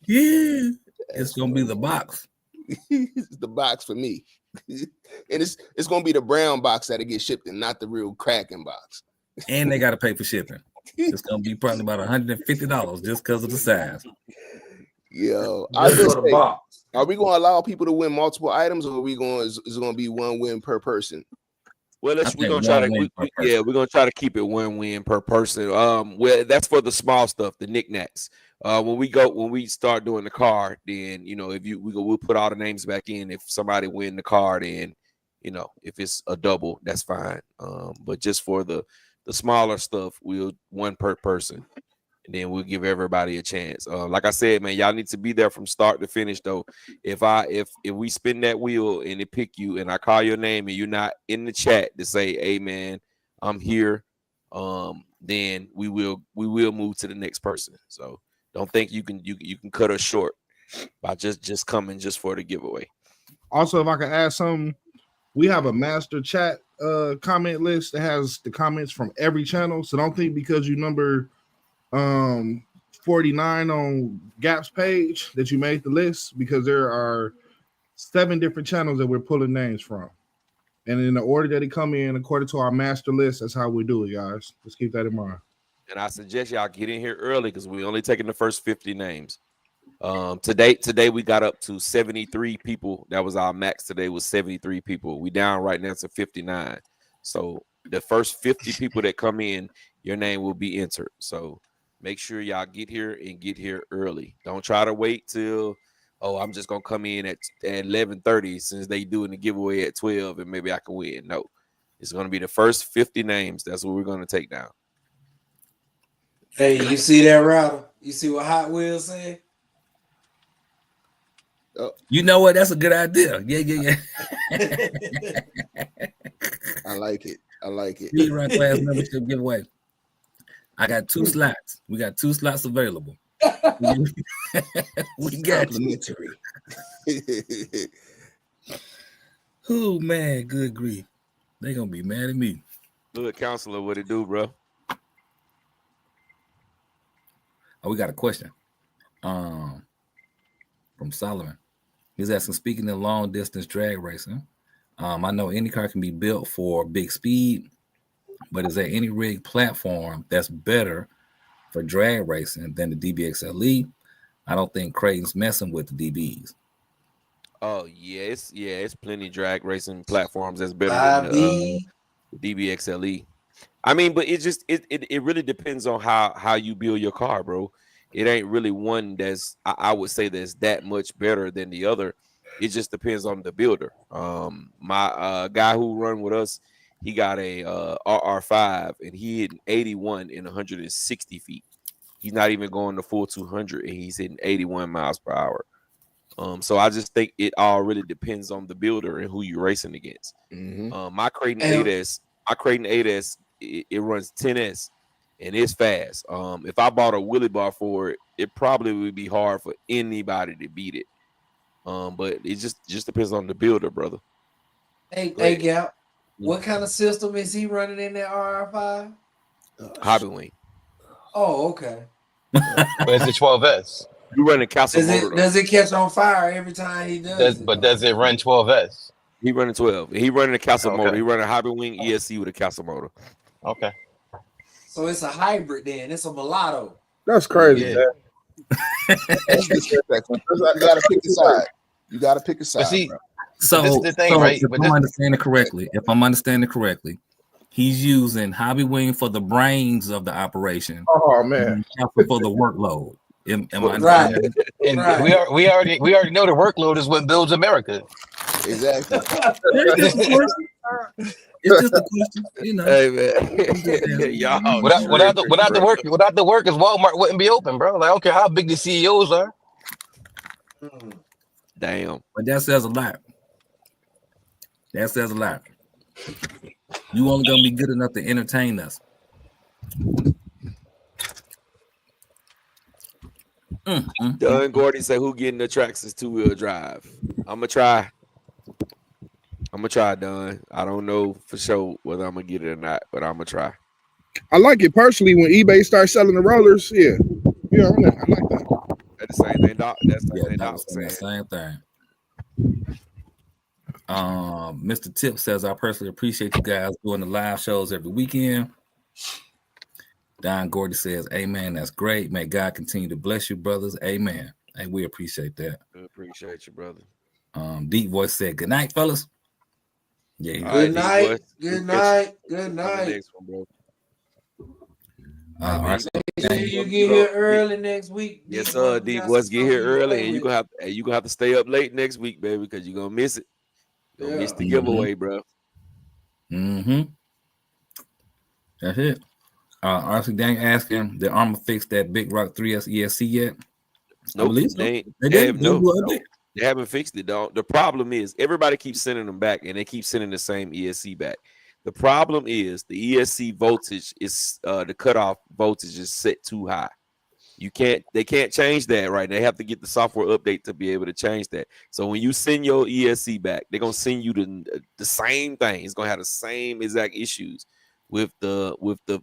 Yeah, it's gonna be the box. It's the box for me. And it's gonna be the brown box that'll get shipped and not the real Kraken box. And they gotta pay for shipping. It's gonna be probably about $150 just because of the size. Yo, are we gonna allow people to win multiple items, or is it gonna be one win per person? Well, we're gonna try to keep it 1 win per person. Well, that's for the small stuff, the knickknacks. When we start doing the car, then we'll put all the names back in. If somebody win the car, then if it's a double, that's fine. But just for the smaller stuff, we'll 1 per person, and then we'll give everybody a chance. Like I said, man, y'all need to be there from start to finish. Though, if we spin that wheel and it pick you, and I call your name and you're not in the chat to say, "Hey, man, I'm here," then we will move to the next person. So don't think you can cut us short. by just coming just for the giveaway. Also, if I could add something, we have a master chat comment list that has the comments from every channel. So don't think because you number 49 on Gap's page that you made the list, because there are 7 different channels that we're pulling names from. And in the order that they come in, according to our master list, that's how we do it, guys. Let's keep that in mind. And I suggest y'all get in here early because we're only taking the first 50 names. Today we got up to 73 people. That was our max today, was 73 people. We down right now to 59. So the first 50 people that come in, your name will be entered. So make sure y'all get here and get here early. Don't try to wait till, I'm just gonna come in at 11:30 since they doing the giveaway at 12 and maybe I can win. No, it's gonna be the first 50 names. That's what we're gonna take down. Hey, you see that router? You see what Hot Wheels said? You know what? That's a good idea. Yeah. I like it. Speed run class membership giveaway. I got 2 slots. We got 2 slots available. We got complimentary. Oh man, good grief. They gonna be mad at me. Good counselor, what it do, bro? Oh, we got a question. From Solomon. He's asking, speaking of long distance drag racing, I know any car can be built for big speed, but is there any rig platform that's better for drag racing than the DBXLE? I don't think Creighton's messing with the DBs. Oh yes, it's plenty of drag racing platforms that's better than the DBXLE. I mean, but it really depends on how you build your car, bro. It ain't really one that's I would say that's that much better than the other. It just depends on the builder. My guy who run with us, he got a RR5 and he hit 81 in 160 feet. He's not even going the full 200 and he's hitting 81 miles per hour. So I just think it all really depends on the builder and who you're racing against. Mm-hmm. My Creighton 8S, it runs 10S and it's fast. If I bought a wheelie bar for it, it probably would be hard for anybody to beat it. But it just depends on the builder, brother. Hey, Gap, what kind of system is he running in that RR5? Hobby Wing. Oh, okay. But it's the 12S. You running Castle Motor? Does it catch on fire every time he does? Does it run 12S? He running 12. He running a Castle Motor. He running a Hobby Wing ESC with a Castle Motor. Okay. So it's a hybrid then. It's a mulatto. That's crazy. Yeah. Man. You gotta pick a side. You gotta pick a side. But see, bro. So, this is the thing, right? If I'm understanding correctly, he's using Hobby Wing for the brains of the operation. Oh man, for the workload. Am I Right. And Right. we already know the workload is what builds America. Exactly. It's just a question, you know. Hey man, y'all. Without the workers, Walmart wouldn't be open, bro. Like, I don't care how big the CEOs are. Damn. But that says a lot. You only gonna be good enough to entertain us. Don Gordy say, who getting the tracks is 2-wheel drive? I'm gonna try, Don. I don't know for sure whether I'm gonna get it or not, but I'm gonna try. I like it personally when eBay starts selling the rollers. Yeah, I like that. That's the same thing, Doc. That's the same That Doc was saying. the same thing. Mr. Tip says, I personally appreciate you guys doing the live shows every weekend. Don Gordy says, amen. That's great. May God continue to bless you, brothers. Amen. Hey, we appreciate that. We appreciate you, brother. Deep Voice said, good night, fellas. Yeah. Good night. boy. Good night. Good On the night. next one, bro. Right. Make sure you get here early next week. Yes, sir. D boys, get here early, and you gonna have to stay up late next week, baby, because you're gonna miss it. You're gonna miss the giveaway, bro. Mm-hmm. That's it. RC Dang asking, did Armor fix that Big Rock 3S ESC yet? Nope, they haven't fixed it, dog. The problem is everybody keeps sending them back, and they keep sending the same ESC back. The problem is the ESC voltage is the cutoff voltage is set too high. They can't change that, right? They have to get the software update to be able to change that. So when you send your ESC back, they're gonna send you the same thing. It's gonna have the same exact issues with the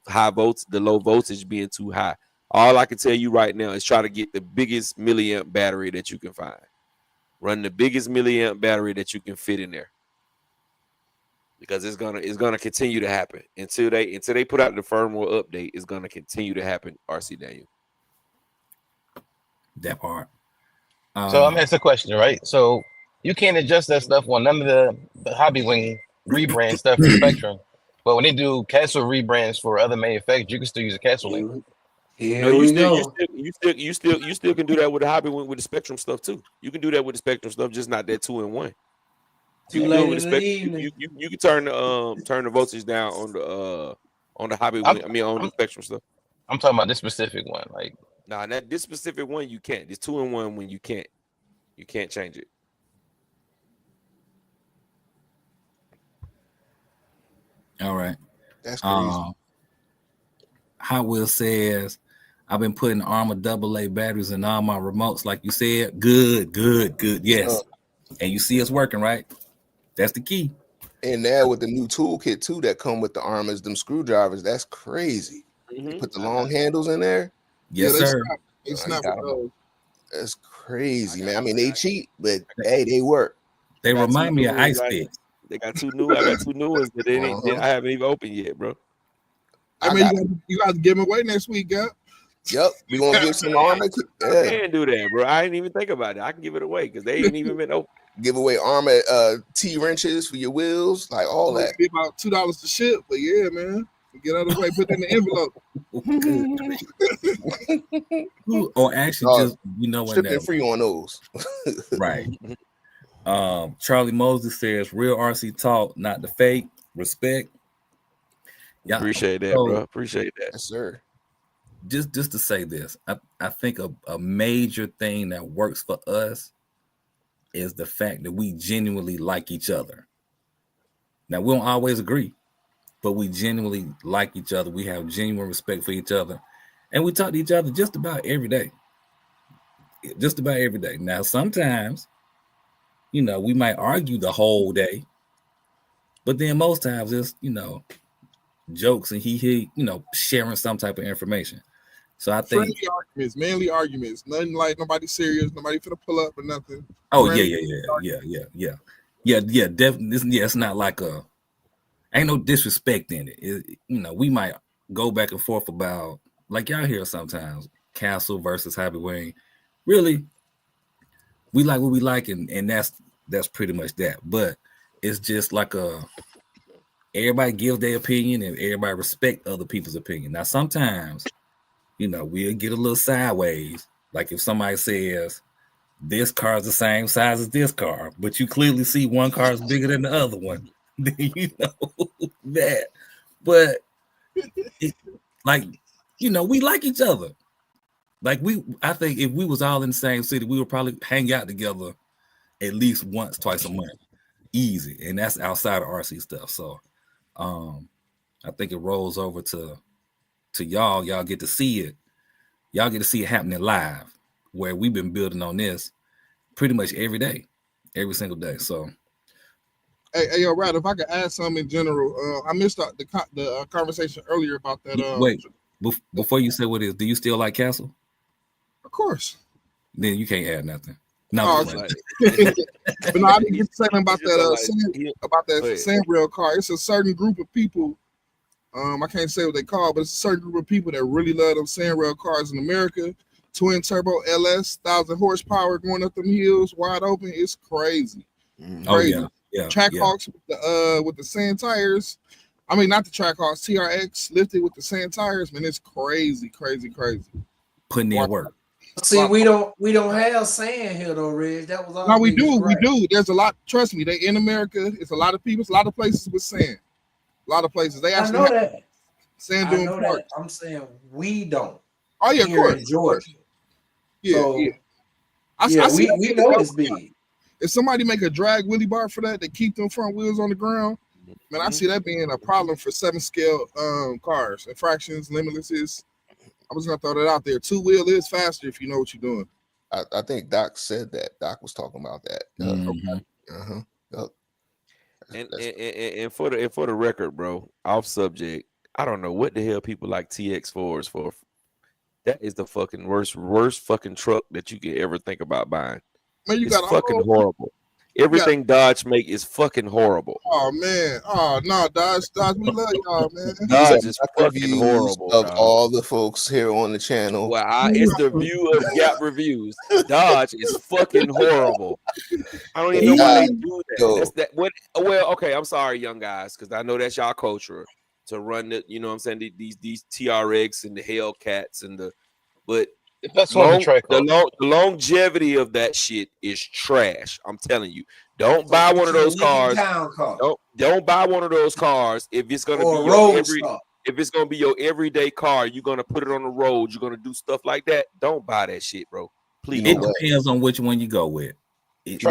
high volts, the low voltage being too high. All I can tell you right now is try to get the biggest milliamp battery that you can find. Run the biggest milliamp battery that you can fit in there, because it's gonna continue to happen until they put out the firmware update. It's gonna continue to happen. RC Daniel. That part. So I'm asking a question, right? So you can't adjust that stuff on none of the Hobby Wing rebrand stuff in Spectrum, but when they do Castle rebrands for other manufacturers, you can still use a Castle link. No, you still can do that with the Hobby Wing with the Spectrum stuff too. You can do that with the Spectrum stuff, just not that 2-in-1. Too late in the evening. You can turn the voltage down on the Hobby Wing. On the Spectrum stuff. I'm talking about this specific one, like. Nah, this specific one you can't. This 2-in-1 when you can't change it. All right. That's crazy. Hot Wheel says, I've been putting Armor AA batteries in all my remotes, like you said. Good. Yes. And you see it's working, right? That's the key. And now with the new toolkit too that come with the Armors, them screwdrivers, that's crazy. You put the long handles in there. Yes, sir. That's crazy, man. I mean, they cheap, but hey, they work. They remind me of Ice Pick. They got two new. I got two new ones, but I haven't even opened yet, bro. I mean, you got to give them away next week, yeah. Yep, we gonna give some Armor. I can't do that, bro. I didn't even think about it. I can give it away because they ain't even been open. Give away Armor T wrenches for your wheels, like all that. Be about $2 to ship, but yeah, man. Get out of the way, put it in the envelope. Or actually, just what? Shipping free on those. Right. Charlie Moses says, "Real RC talk, not the fake. Respect." Yeah, appreciate that, bro. Appreciate that, yes, sir. Just to say this, I think a major thing that works for us is the fact that we genuinely like each other. Now, we don't always agree, but we genuinely like each other. We have genuine respect for each other. And we talk to each other just about every day. Just about every day. Now, sometimes, we might argue the whole day. But then most times it's, jokes and he sharing some type of information. So I think friendly arguments, manly arguments, nothing like nobody serious, nobody finna pull up or nothing. Oh, yeah. Definitely. It's not like ain't no disrespect in it. We might go back and forth about, like y'all hear sometimes, Castle versus Hobby Wing. Really, we like what we like, and that's pretty much that. But it's just like everybody gives their opinion and everybody respect other people's opinion. Now, sometimes, we'll get a little sideways. Like if somebody says, this car is the same size as this car, but you clearly see one car is bigger than the other one. Then you know that. But we like each other. I think if we was all in the same city, we would probably hang out together at least once, twice a month. Easy. And that's outside of RC stuff. So I think it rolls over to y'all. Y'all get to see it. Y'all get to see it happening live, where we've been building on this pretty much every day, every single day. So Hey, yo, Rad, if I could add something in general, I missed the conversation earlier about that. Wait, before you say what it is, do you still like Castle? Of course. Then you can't add nothing. No, but no, I didn't get to say nothing about that Sandrail car. It's a certain group of people. I can't say what they call, but it's a certain group of people that really love them Sandrail cars in America. Twin turbo LS, 1,000 horsepower going up them hills, wide open. It's crazy. Crazy. Oh yeah. Trackhawks with the sand tires. I mean, not the Trackhawks, TRX lifted with the sand tires. Man, it's crazy. Putting in work. See, we don't have sand here though, Reg. That was all. No, we do. There's a lot. Trust me, they in America. It's a lot of people. It's a lot of places with sand. A lot of places. They actually have that. Sand doing parts. I'm saying we don't. Oh yeah, of course. In Georgia. Yeah. We know it's big. If somebody make a drag wheelie bar for that, they keep them front wheels on the ground. Man, I see that being a problem for 7 scale cars, infractions, limitlesses. I'm just gonna throw that out there. 2-wheel is faster if you know what you're doing. I think Doc said that. Doc was talking about that. Mhm. Yep. And for the record, bro, off subject. I don't know what the hell people like TX4s for. That is the fucking worst fucking truck that you could ever think about buying. Man, It's fucking horrible. Everything Dodge make is fucking horrible. Oh man, oh no, Dodge, we love y'all, man. Dodge is fucking horrible. Of dog. all the folks here on the channel, Well, it's the view of Gap Reviews. Dodge is fucking horrible. I don't even know why they do that. That's that. What? Well, okay. I'm sorry, young guys, because I know that's y'all culture to run the. You know what I'm saying? These TRX and the Hellcats and the. But the best one to try. The longevity of that shit is trash. I'm telling you. Don't buy one of those cars. Don't buy one of those cars if it's gonna be your everyday car. You're gonna put it on the road. You're gonna do stuff like that. Don't buy that shit, bro. Please. It depends on which one you go with. If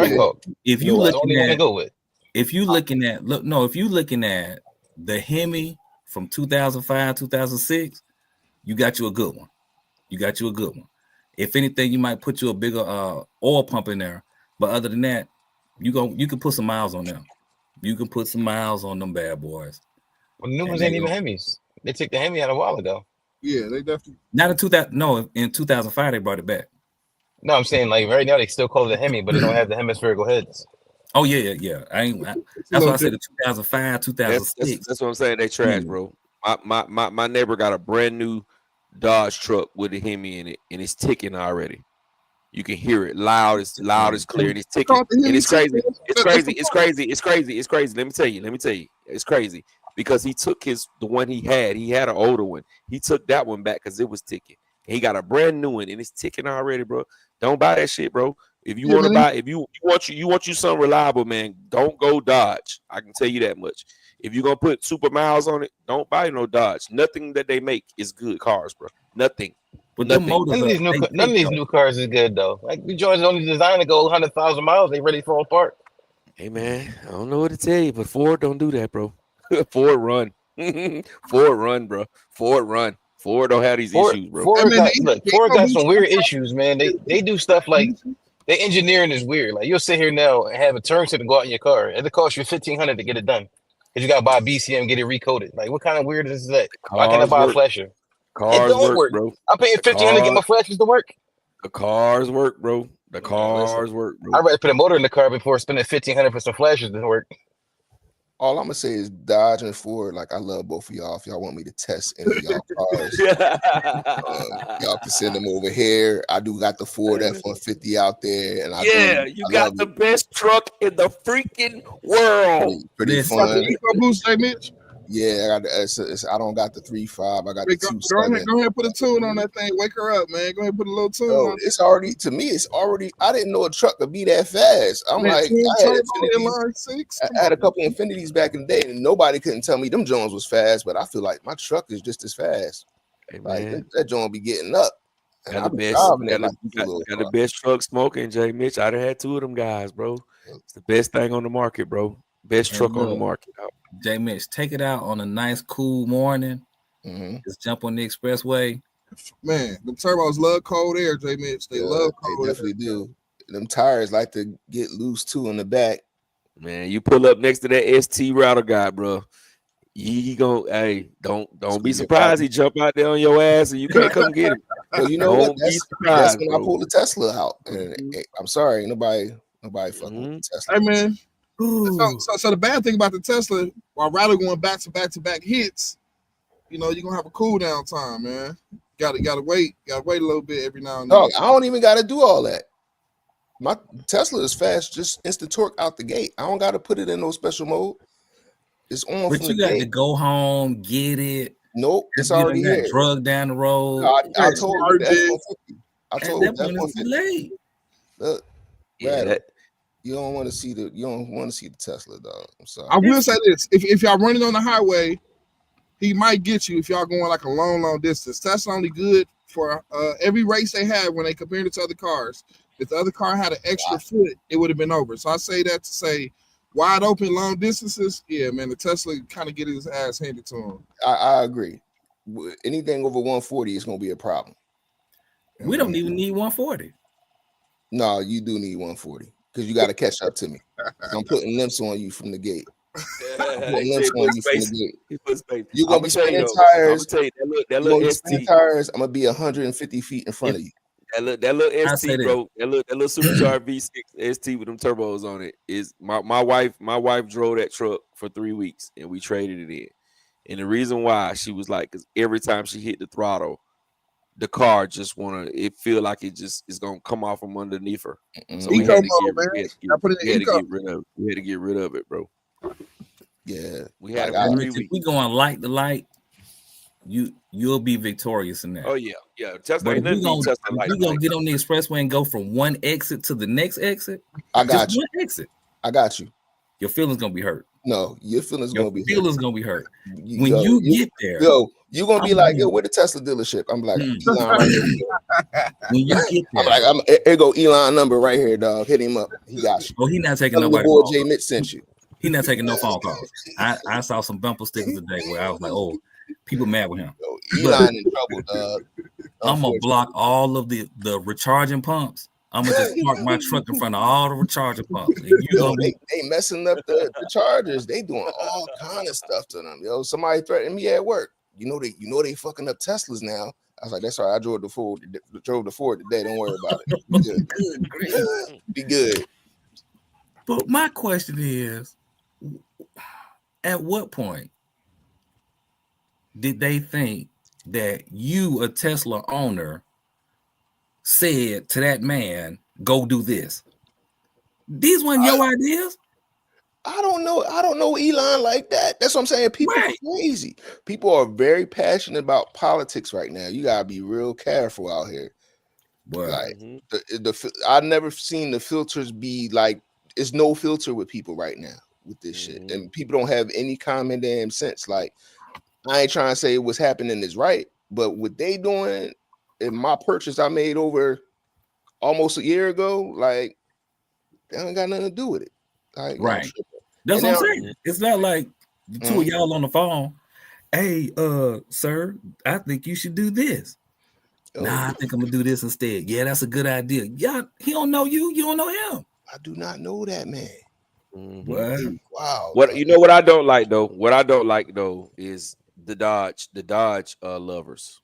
you looking at the Hemi from 2005, 2006, you got you a good one. If anything, you might put you a bigger oil pump in there. But other than that, you can put some miles on them. You can put some miles on them bad boys. Well, the new ones ain't even Hemis. They took the Hemi out a while ago. Yeah, they definitely. Not in 2000. No, in 2005 they brought it back. No, I'm saying like right now they still call it a Hemi, but they don't have the hemispherical heads. Oh yeah. That's why I said the 2005, 2006. That's what I'm saying. They trash, bro. My neighbor got a brand new Dodge truck with a Hemi in it, and it's ticking already. You can hear it loud. It's clear, and it's ticking. And it's crazy. It's crazy. Let me tell you. It's crazy because he took the one he had. He had an older one. He took that one back because it was ticking. He got a brand new one, and it's ticking already, bro. Don't buy that shit, bro. If you want to buy, if you want something reliable, man, don't go Dodge. I can tell you that much. If you're gonna put super miles on it, don't buy no Dodge. Nothing that they make is good cars, bro. Nothing. But none of these new cars is good though. Like the George only designed to go 100,000 miles. They ready to fall apart. Hey man, I don't know what to tell you, but Ford don't do that, bro. Ford run, Ford run, bro. Ford run. Ford don't have these issues, bro. Ford got some weird issues, man. They do stuff like they engineering is weird. Like you'll sit here now and have a turn signal go out in your car, and it costs you $1,500 to get it done because you got to buy a BCM, get it recoded. Like what kind of weird is that? Why can't I buy a flasher? Cars work, bro. I'm paying $1,500 to get my flashes to work. The cars work, bro. The cars work, bro. I'd rather put a motor in the car before spending $1,500 for some flashes to work. All I'm gonna say is Dodge and Ford. Like I love both of y'all. If y'all want me to test any of y'all cars, y'all can send them over here. I do got the Ford F-150 out there, and you got the best truck in the freaking world. Pretty fun. Mitch? Yeah, I don't got the 3.5. I got the 2.7. Go ahead and put a tune on that thing. Wake her up, man. Go ahead and put a little tune on. It's already, to me, I didn't know a truck could be that fast. I'm like, I had a couple Infinities back in the day, and nobody couldn't tell me them Jones was fast, but I feel like my truck is just as fast. Hey, like that Jones be getting up. Got the best truck smoking, Jay Mitch. I done had two of them guys, bro. It's the best thing on the market, bro. Best truck on the market. Jay Mitch, take it out on a nice, cool morning. Just jump on the expressway. Man, the turbos love cold air, Jay Mitch. They love cold air. They definitely do. Them tires like to get loose too in the back. Man, you pull up next to that ST router guy, bro. He don't be surprised he jump out there on your ass and you can't come get it. Well, you know what? That's when I pull the Tesla out. And I'm sorry, nobody fucking with the Tesla. Hey man. So the bad thing about the Tesla, while Riley going back to back hits, you're gonna have a cool down time, man. Gotta wait a little bit every now and then. No, I don't even gotta do all that. My Tesla is fast, just instant torque out the gate. I don't gotta put it in no special mode. It's on. But you got to go home, get it. Nope, it's already here. Drug down the road. No, I told you that. I told you that late. Look, you don't want to see the Tesla, dog. I'm sorry. I will say this: if y'all running on the highway, he might get you if y'all going like a long distance. Tesla only good for every race they have when they compare it to other cars. If the other car had an extra foot, it would have been over. So I say that to say, wide open long distances, yeah, man, the Tesla kind of get his ass handed to him. I agree, anything over 140 is gonna be a problem. We don't even need 140. No, you do need 140 because you got to catch up to me. I'm putting limps on you from the gate. I'm putting limps on you from the gate. You're gonna be spinning tires. That little ST tires. I'm gonna be 150 feet in front of you. That little ST, bro. That little supercharged V6 ST with them turbos on it is my wife. My wife drove that truck for 3 weeks and we traded it in. And the reason why, she was like, because every time she hit the throttle, the car just it feel like it just is gonna come off from underneath her. So we had to get rid of it, bro. Yeah, we had if we going light to light, you'll be victorious in that. Oh yeah. Tesla ain't we gonna get on the expressway and go from one exit to the next exit. I got you. One exit. I got you. Your feelings gonna be hurt. No, your feelings gonna be hurt. When you get there, you're gonna be like, yo, where the Tesla dealership? I'm like, Elon right here. When you get there, I'm like, here go Elon number right here, dog. Hit him up. He got you. Oh, he not taking nobody. Boy, Jay Mitch sent you. He not taking no phone calls. I saw some bumper stickers today where I was like, oh, people mad with him. Yo, Elon in trouble, dog. I'm gonna block all of the recharging pumps. I'm gonna just park my truck in front of all the recharging pumps. They messing up the chargers. They doing all kind of stuff to them. Yo, somebody threatened me at work. You know they fucking up Teslas now. I was like, that's right. I drove the Ford today. Don't worry about it. Be good. Be good. But my question is, at what point did they think that you, a Tesla owner, said to that man, go do this? These weren't your ideas. I don't know Elon like that. That's what I'm saying. People are crazy. People are very passionate about politics right now. You gotta be real careful out here. Well, like I've never seen the filters be like, it's no filter with people right now with this shit. And people don't have any common damn sense. Like, I ain't trying to say what's happening is right, but what they doing in my purchase I made over almost a year ago, like, they don't got nothing to do with it. Like, right. That's what I'm saying. It's not like the two of y'all on the phone. Hey, sir, I think you should do this. Nah, I think I'm gonna do this instead. Yeah, that's a good idea. Yeah, he don't know you. You don't know him. I do not know that man. Wow. What I don't like though? What I don't like though is the Dodge lovers.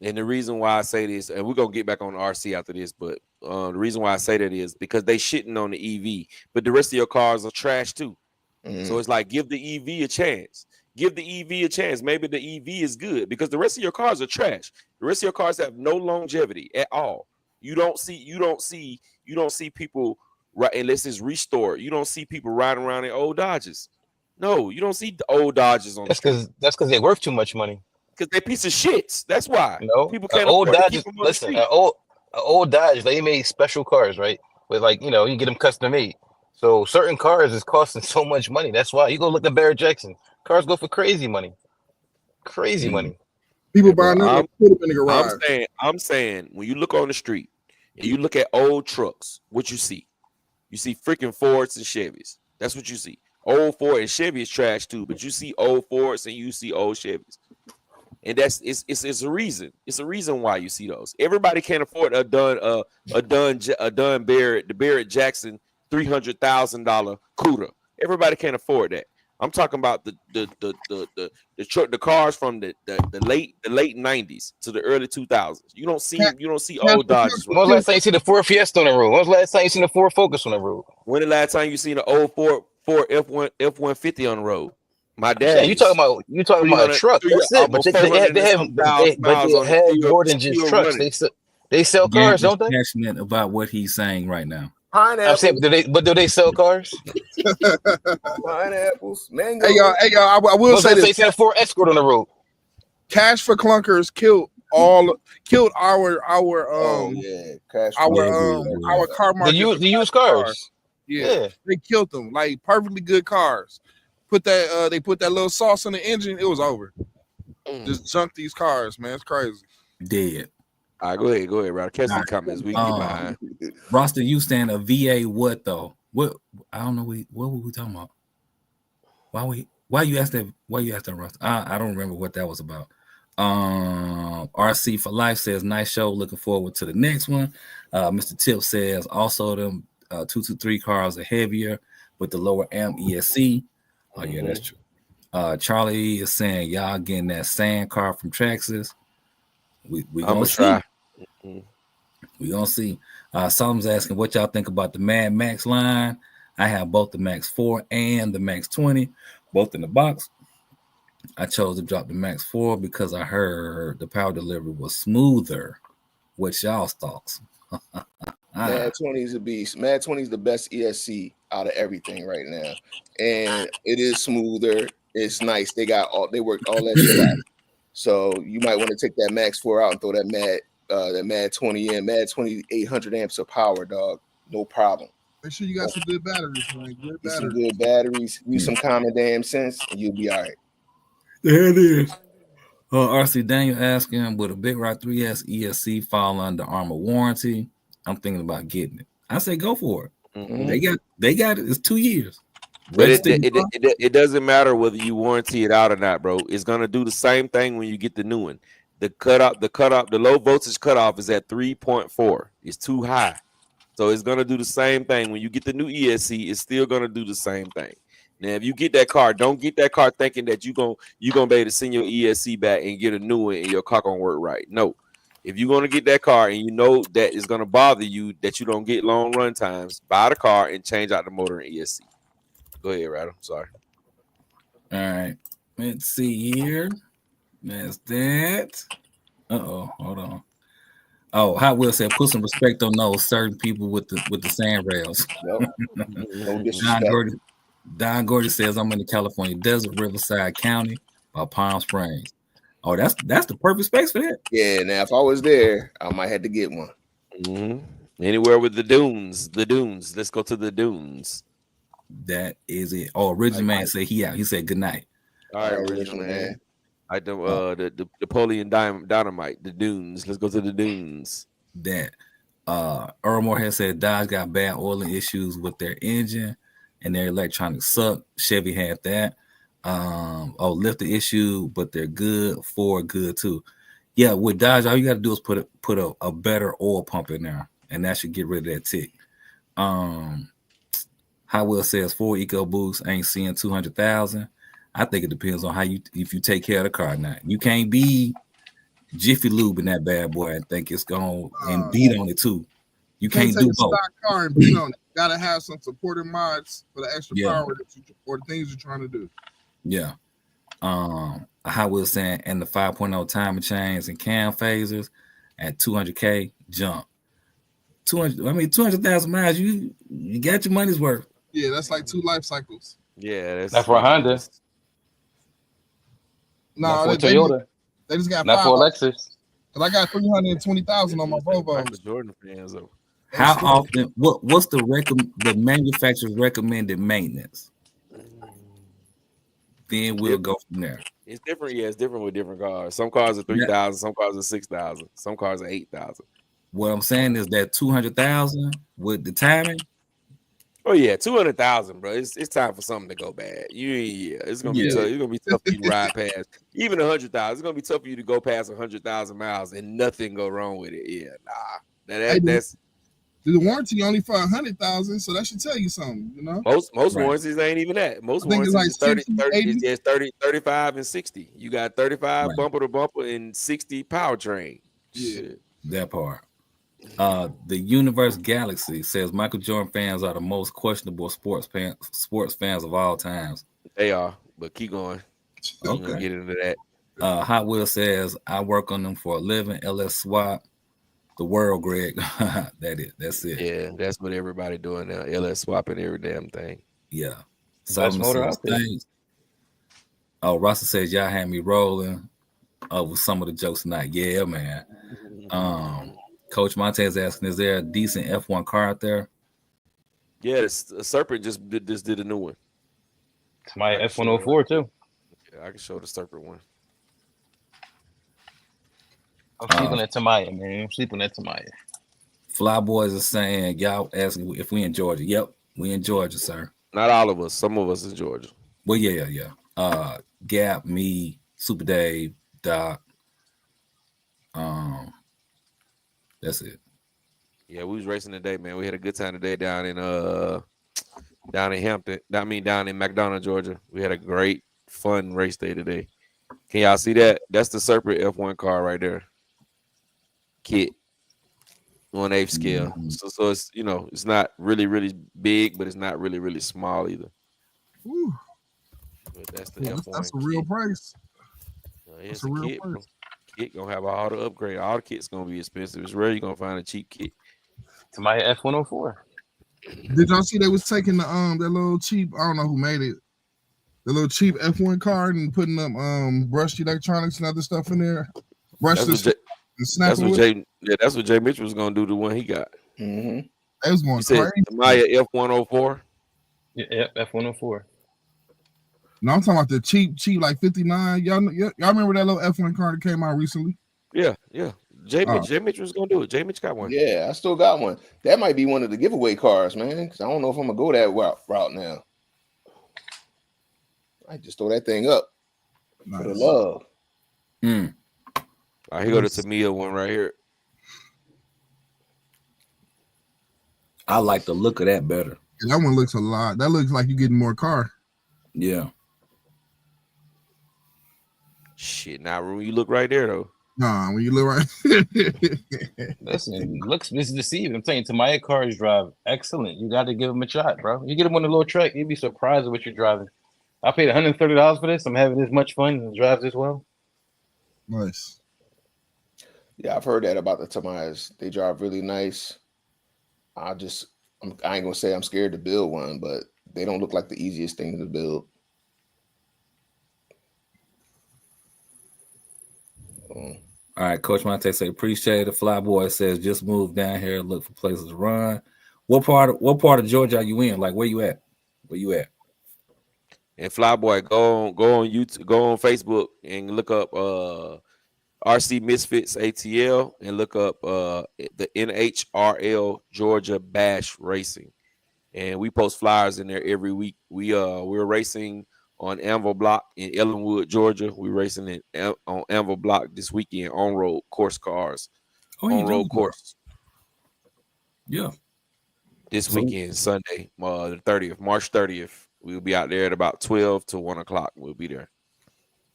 And the reason why I say this, and we're gonna get back on RC after this, but the reason why I say that is because they shitting on the EV, but the rest of your cars are trash too. So it's like, give the EV a chance. Give the EV a chance. Maybe the EV is good because the rest of your cars are trash. The rest of your cars have no longevity at all. You don't see people right unless it's restored. You don't see people riding around in old Dodges. No, you don't see the old Dodges on. That's because they're worth too much money. Because they're piece of shits. That's why. No, people can't old afford Dodges. Listen, old Dodge, they made special cars, right? With like, you get them custom made. So certain cars is costing so much money. That's why you go look at Barrett Jackson. Cars go for crazy money. Crazy money. People buying them, put them in the garage. I'm saying when you look on the street and you look at old trucks, what you see? You see freaking Fords and Chevys. That's what you see. Old Ford and Chevy is trash too, but you see old Fords and you see old Chevys. And it's a reason. It's a reason why you see those. Everybody can't afford a Barrett Jackson $300,000 CUDA. Everybody can't afford that. I'm talking about the cars from the late 90s to the early 2000s. You don't see old Dodges. When was the last time you seen the Ford Fiesta on the road? When was the last time you seen the Ford Focus on the road? When the last time you seen an old Ford F-150 on the road? My dad. Yeah, you talking about a truck? That's it. But they have more than just trucks. They sell cars, don't they? Passionate about what he's saying right now. Pineapples. I'm saying, do they sell cars? Pineapples, mango. Hey y'all, I will say this. They sell a Ford Escort on the road. Cash for Clunkers killed our car market. The used cars. Yeah, they killed them. Like perfectly good cars. They put that little sauce in the engine. It was over. Just junk these cars, man. It's crazy. Dead. All right, go ahead, Rod. Catch some comments. We can get behind. Roster, you stand a VA what though? What I don't know. What were we talking about? Why you asked that? Why you asked that, Roster? I don't remember what that was about. RC for Life says, nice show. Looking forward to the next one. Mr. Tip says, also them 223 cars are heavier with the lower amp ESC. Oh, yeah, that's true. Charlie is saying, y'all getting that sand car from Traxxas. We gonna try. We gonna see. Someone's asking what y'all think about the Mad Max line. I have both the Max 4 and the Max 20, both in the box. I chose to drop the Max 4 because I heard the power delivery was smoother. What's y'all's thoughts? Mad 20 is a beast. Mad 20 is the best ESC out of everything right now, and it is smoother. It's nice. They worked all that shit out. So you might want to take that Max 4 out and throw that Mad 20 in. Mad 20 800 amps of power, dog. No problem. Make sure you got some good batteries, man. Some good batteries. Use some common damn sense, and you'll be all right. There it is. RC Daniel asking, would a Big Rock 3S ESC fall under Armor warranty? I'm thinking about getting it. I say go for it. Mm-hmm. They got it. It's 2 years. But it doesn't matter whether you warranty it out or not, bro. It's gonna do the same thing when you get the new one. The low voltage cutoff is at 3.4. It's too high. So it's gonna do the same thing when you get the new ESC. It's still gonna do the same thing. Now, if you get that car, don't get that car thinking that you're gonna be able to send your ESC back and get a new one and your car gonna work right. No. If you're gonna get that car and you know that it's gonna bother you that you don't get long run times, buy the car and change out the motor and ESC. Go ahead, Ryder. Sorry. All right. Let's see here. That's that. Hold on. Oh, Hot Wheels said, put some respect on those certain people with the sand rails. No Don Gordy says, I'm in the California desert, Riverside County, by Palm Springs. Oh, that's the perfect space for that. Yeah, now if I was there, I might have to get one. Mm-hmm. Anywhere with the dunes. Let's go to the dunes. That is it. Oh, Original Man said he out. He said good night. All right, Original Man. I do the Napoleon Dynamite, the dunes. Let's go to the dunes. That Earl Moorhead said Dodge got bad oiling issues with their engine and their electronics suck. Chevy had that. Lift the issue, but they're good. Ford good too. Yeah, with Dodge, all you got to do is put a better oil pump in there, and that should get rid of that tick. Hot Wheel says Ford EcoBoost ain't seeing 200,000. I think it depends on if you take care of the car. Now you can't be Jiffy Lube in that bad boy and think it's going and beat on it too. You can't do both. Car and beat on it. Gotta have some supporting mods for the extra power or the things you're trying to do. Yeah. Hot Wheel saying, and the 5.0 timer chains and cam phasers at 200K jump. 200,000 miles. You got your money's worth. Yeah, that's like 2 life cycles. Yeah, that's for Honda. No, for Toyota. They just got not for Lexus. Cause I got 320,000 on my Volvo. Jordan fans though. How often? What's the manufacturer's recommended maintenance? Then we'll go from there. It's different. Yeah, it's different with different cars. Some cars are 3,000. Some cars are 6,000. Some cars are 8,000. What I'm saying is that 200,000 with the timing. Oh yeah, 200,000, bro. It's time for something to go bad. It's gonna be tough. It's gonna be tough for you to ride past even 100,000. It's gonna be tough for you to go past 100,000 miles and nothing go wrong with it. Yeah, nah. That's the warranty only for 100,000, so that should tell you something. You know, most warranties ain't even that. Most warranties is 30, 35 and 60. You got 35 bumper to bumper and 60 powertrain. Yeah, that part. The Universe Galaxy says Michael Jordan fans are the most questionable sports fans of all times. They are, but keep going. Okay, get into that. Hot Wheel says I work on them for a living. LS Swap, the world, Greg. That's it. Yeah, that's what everybody doing now. LS swapping every damn thing. Yeah. Things. Oh, Russell says y'all had me rolling with some of the jokes tonight. Yeah, man. Coach Montez asking, is there a decent F1 car out there? Yeah, Serpent just did a new one. It's my F104 too. Yeah, I can show the Serpent one. I'm sleeping at Tamaya, man. I'm sleeping at Tamaya. Fly Boys are saying, y'all asking if we in Georgia. Yep, we in Georgia, sir. Not all of us. Some of us in Georgia. Well, yeah. Gap, me, Super Dave, Doc, That's it. Yeah, we was racing today, man. We had a good time today down in Hampton. Down in McDonough, Georgia. We had a great, fun race day today. Can y'all see that? That's the Serpent F1 car right there. Kit. 1/8 scale. So it's it's not really, really big, but it's not really, really small either. Ooh. But that's the Well, F1 that's a real kit. price. It's a kit, bro. Kit gonna have all the upgrade. All the kit's gonna be expensive. It's rare you're gonna find a cheap kit. To my F104. Did y'all see they was taking the that little cheap? I don't know who made it. The little cheap F1 car and putting up brushed electronics and other stuff in there. That's what Jay Mitchell was gonna do. The one he got. Mm-hmm. They was going crazy. Maya F104. Yeah, F104. No, I'm talking about the cheap like 59. Y'all remember that little F1 car that came out recently? Yeah. Jay Mitchell was gonna do it. Jay Mitchell got one. Yeah, I still got one. That might be one of the giveaway cars, man. Because I don't know if I'm gonna go that route now. I just throw that thing up for the love. All right, here go the Tamiya one right here. I like the look of that better. Yeah, that one looks a lot. That looks like you're getting more car. Yeah. Shit, now when you look right there though. Nah, when you look right. Listen, looks deceiving. I'm telling you, Tamiya cars drive excellent. You got to give them a shot, bro. You get them on a little track, you'd be surprised at what you're driving. I paid $130 for this. I'm having this much fun and it drives this well. Nice. Yeah, I've heard that about the Tamiyas. They drive really nice. I ain't gonna say I'm scared to build one, but they don't look like the easiest thing to build. All right, Coach Monte say appreciate it. Flyboy says just move down here, look for places to run. What part of Georgia are you in? Like where you at? And Flyboy, go on YouTube, go on Facebook and look up RC Misfits ATL and look up the NHRL Georgia Bash Racing. And we post flyers in there every week. We're racing on Anvil Block in Ellenwood, Georgia. We're racing on Anvil Block this weekend on road course cars. On road course. Yeah. This weekend, Sunday, the 30th, March 30th. We'll be out there at about 12 to 1 o'clock. We'll be there.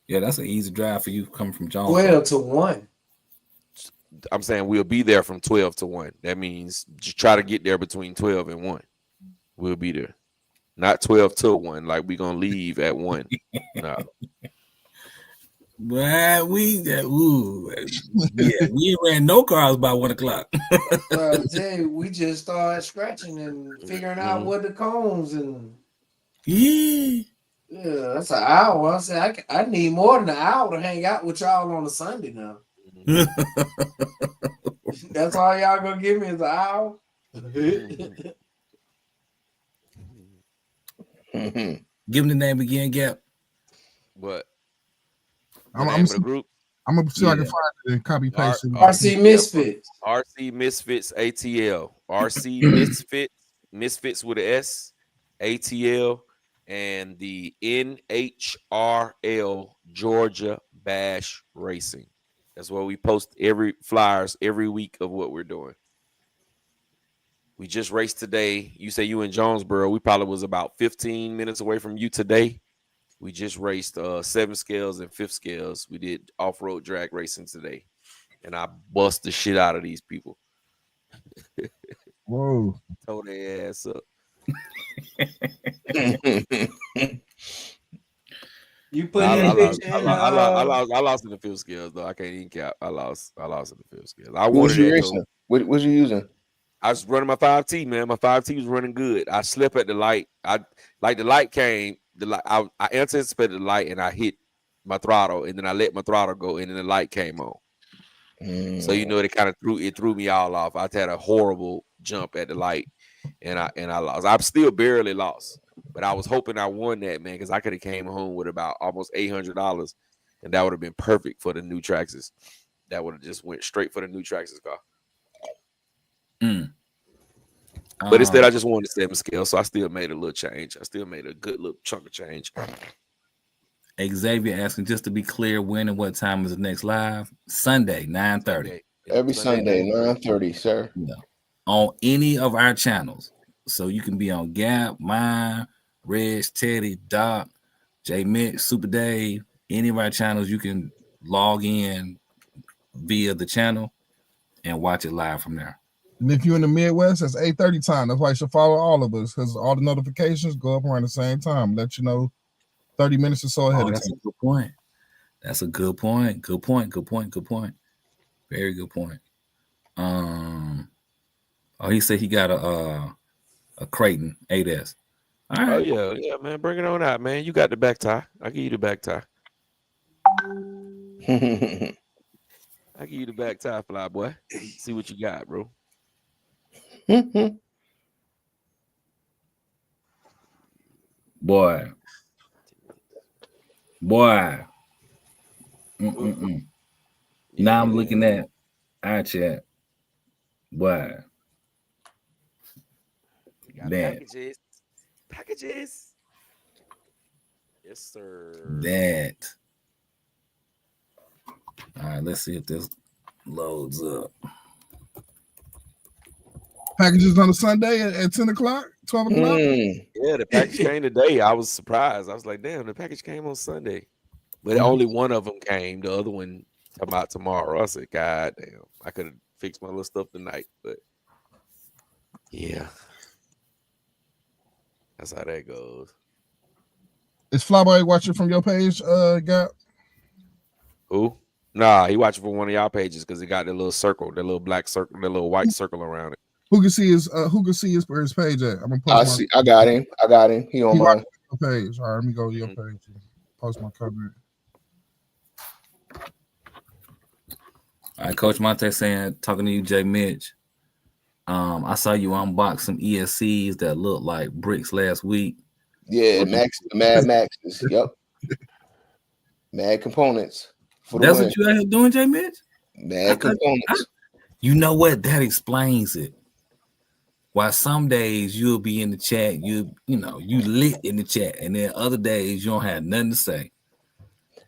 Yeah, that's an easy drive for you coming from Jones. 12 to 1. I'm saying we'll be there from 12 to 1. That means just try to get there between 12 and 1. We'll be there. Not 12 to 1, like we're going to leave at 1. No. Well, we ran no cars by 1 o'clock. Jay, we just started scratching and figuring out what the cones and yeah, that's an hour. I said I need more than an hour to hang out with y'all on a Sunday now. That's all y'all gonna give me is an hour. Give him the name again, Gap. What? I'm gonna see if I can find it and copy paste it. RC Misfits. RC Misfits ATL. RC Misfits with an S, ATL, and the NHRL Georgia Bash Racing. That's where we post flyers every week of what we're doing. We just raced today. You say you in Jonesboro. We probably was about 15 minutes away from you today. We just raced 7 scales and 5th scales. We did off-road drag racing today. And I bust the shit out of these people. Whoa. Tore their ass up. You put I lost in the 5th scales though. I can't even cap. I lost in the 5th scales. What was you racing? What was you using? I was running my 5T, man. My 5T was running good. I slipped at the light. The light came. I anticipated the light and I hit my throttle, and then I let my throttle go, and then the light came on. So it kind of threw me all off. I had a horrible jump at the light, and I lost. I still barely lost, but I was hoping I won that, man, because I could have came home with about almost $800, and that would have been perfect for the new Traxxas. That would have just went straight for the new Traxxas car. But instead, I just wanted 7 scale, so I still made a little change. I still made a good little chunk of change. Xavier asking, just to be clear, when and what time is the next live? Sunday, 9:30. Every Sunday, 9:30, sir. Yeah. On any of our channels. So you can be on Gap, mine, Reg, Teddy, Doc, J Mitch, Super Dave, any of our channels. You can log in via the channel and watch it live from there. And if you're in the Midwest, it's 8:30 time. That's why you should follow all of us, because all the notifications go up around the same time. Let you know 30 minutes or so ahead of That's time. a good point. That's a good point. Good point. Good point. Good point. Very good point. He said he got a Creighton 8S. All right. Oh yeah, man. Bring it on out, man. You got the back tie. I'll give you the back tie. I give you the back tie, fly boy. See what you got, bro. Boy. Now I'm looking at our chat. Boy. Packages. Yes, sir. That. All right, let's see if this loads up. Packages on a Sunday at 10 o'clock, 12 o'clock? Yeah, the package came today. I was surprised. I was like, damn, the package came on Sunday. But only one of them came. The other one about tomorrow. I said, God damn. I could have fixed my little stuff tonight, but yeah. That's how that goes. Is Flyboy watching from your page, Gap? Who? Nah, he watching from one of y'all pages because it got that little circle, that little black circle, that little white circle around it. Who can see his page at? I'm gonna post I got him. He on my page. All right, let me go to your page. Post my comment. All right, Coach Monte saying, talking to you, J Mitch. I saw you unbox some ESCs that look like bricks last week. Yeah, Mad Maxes. Yep. Mad components. That's what you out here doing, J Mitch? Mad components. You know what? That explains it. Why some days you'll be in the chat, you lit in the chat, and then other days you don't have nothing to say.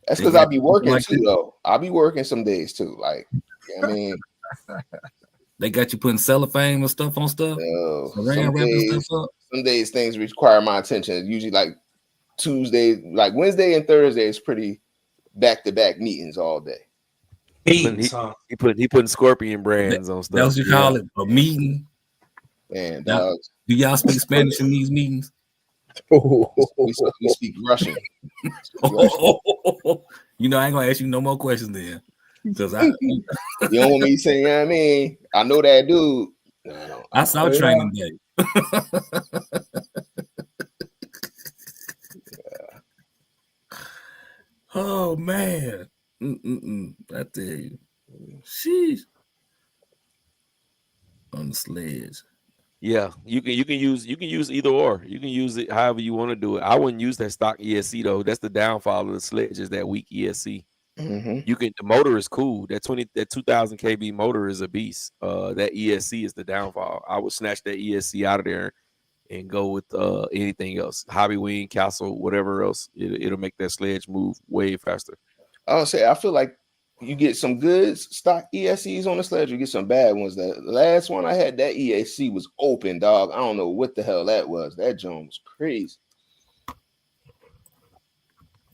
That's because I be working too, though. I'll be working some days too. Like, I mean, they got you putting cellophane and stuff on stuff. No, some days things require my attention. Usually, like Tuesday, like Wednesday and Thursday is pretty back-to-back meetings all day. He putting Scorpion brands on stuff. That's what you call it, a meeting. Man, now, do y'all speak Spanish in these meetings? We speak Russian. You know, I ain't gonna ask you no more questions then. Because you don't want me saying, I mean, I know that dude. No, I saw Training Day. Oh man. I tell you. Sheesh. On the sledge. Yeah, you can use either or. You can use it however you want to do it. I wouldn't use that stock ESC though. That's the downfall of the sledge, is that weak ESC. Mm-hmm. The motor is cool. That 2000 kb motor is a beast. That ESC is the downfall. I would snatch that ESC out of there and go with anything else. Hobby Wing, Castle, whatever else. It'll make that sledge move way faster. I feel like you get some good stock ESCs on the sledge, you get some bad ones. The last one I had, that ESC was open, dog. I don't know what the hell that was. That joint was crazy.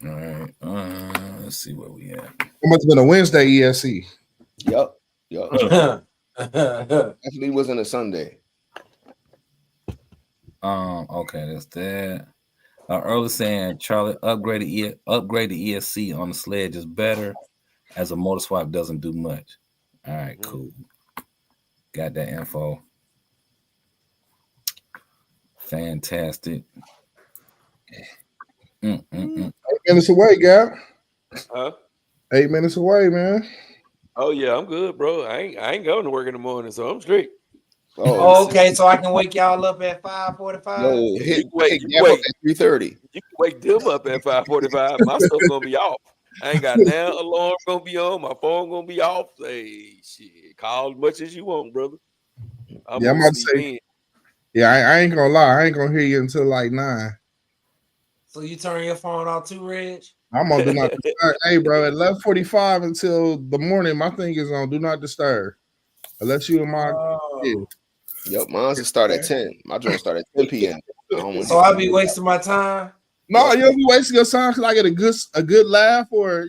All right. Let's see where we at. It must have been a Wednesday ESC. Yup. Definitely wasn't a Sunday. Okay, that's that. Early saying Charlie upgrade the ESC on the sledge is better, as a motor swap doesn't do much. All right, cool. Got that info. Fantastic. 8 minutes away, Gap. Huh? 8 minutes away, man. Oh yeah, I'm good, bro. I ain't going to work in the morning, so I'm straight. Oh, okay, so I can wake y'all up at 5:45. No, you can wake at 3:30. You can wake them up at 5:45. My stuff gonna be off. I ain't got now alarm gonna be on. My phone gonna be off. Hey, shit, call as much as you want, brother. I'm about to say. Yeah, I ain't gonna lie. I ain't gonna hear you until like 9. So you turn your phone off too, Reg? I'm on do not disturb. Hey, bro, at 11:45 until the morning, my thing is on do not disturb. Unless you and my Yep, mine's will start at 10. My joint start at 10 p.m. So I'll be wasting my time. No, you'll be wasting your time because I get a good laugh or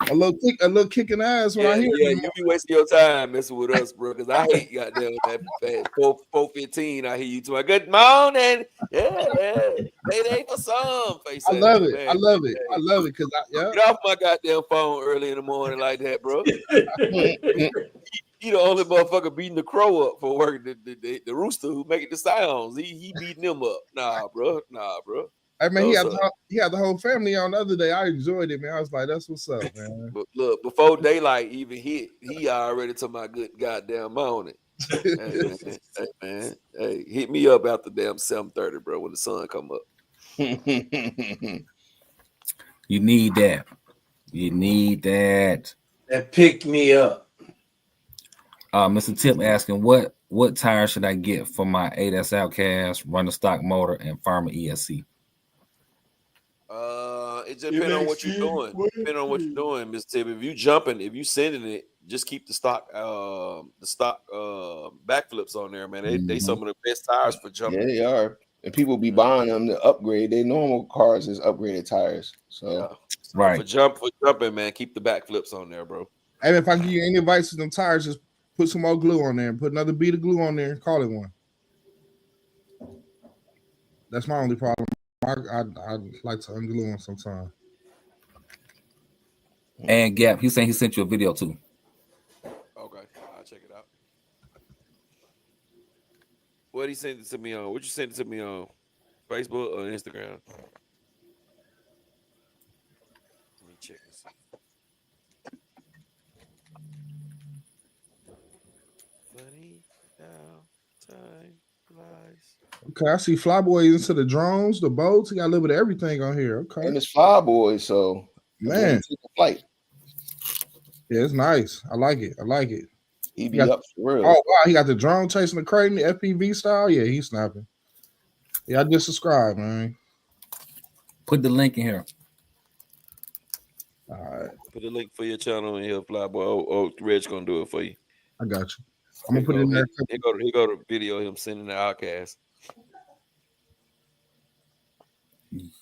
a little kicking ass when I hear you be wasting your time messing with us, bro. Because I hate goddamn that 4:15. I hear you too. Good morning. It ain't for some face. I love it. I love it because get off my goddamn phone early in the morning like that, bro. He the only motherfucker beating the crow up for work. The rooster who making the sounds. He beating them up. Nah, bro. Hey man, he had the whole family on the other day. I enjoyed it, man. I was like, that's what's up, man. But look, before daylight even hit, he already took my good goddamn morning. Hey, man, hey, hit me up after damn 7:30, bro, when the sun come up. You need that. You need that. That picked me up. Mr. Tip asking what tire should I get for my 8S Outcast, runner stock motor, and Farmer ESC? It depends on what you're doing. Depending on what you're doing, Mr. Tip. If you jumping, if you sending it, just keep the stock backflips on there, man. They some of the best tires for jumping. Yeah, they are. And people be buying them to upgrade. Their normal cars is upgraded tires. So right. For jumping, man, keep the backflips on there, bro. Hey, if I give you any advice to them tires, just put some more glue on there and put another bead of glue on there and call it one. That's my only problem. I like to unglue them sometimes. And Gap, he's saying he sent you a video too. Okay, I'll check it out. What he sent it to me on? What you sent it to me on? Facebook or Instagram? Let me check this out. Funny how time flies. Okay, I see Flyboy into the drones, the boats. He got a little bit of everything on here. Okay, and it's Flyboy, so man, take a flight. Yeah, it's nice. I like it. He be up for real. Oh wow, he got the drone chasing the crate in the FPV style. Yeah, he's snapping. Yeah, I just subscribed, man. Put the link in here. All right. Put the link for your channel in here, Flyboy. Oh, Reg's gonna do it for you. I got you. I'm gonna put it in there. He go to video of him sending the Outcast.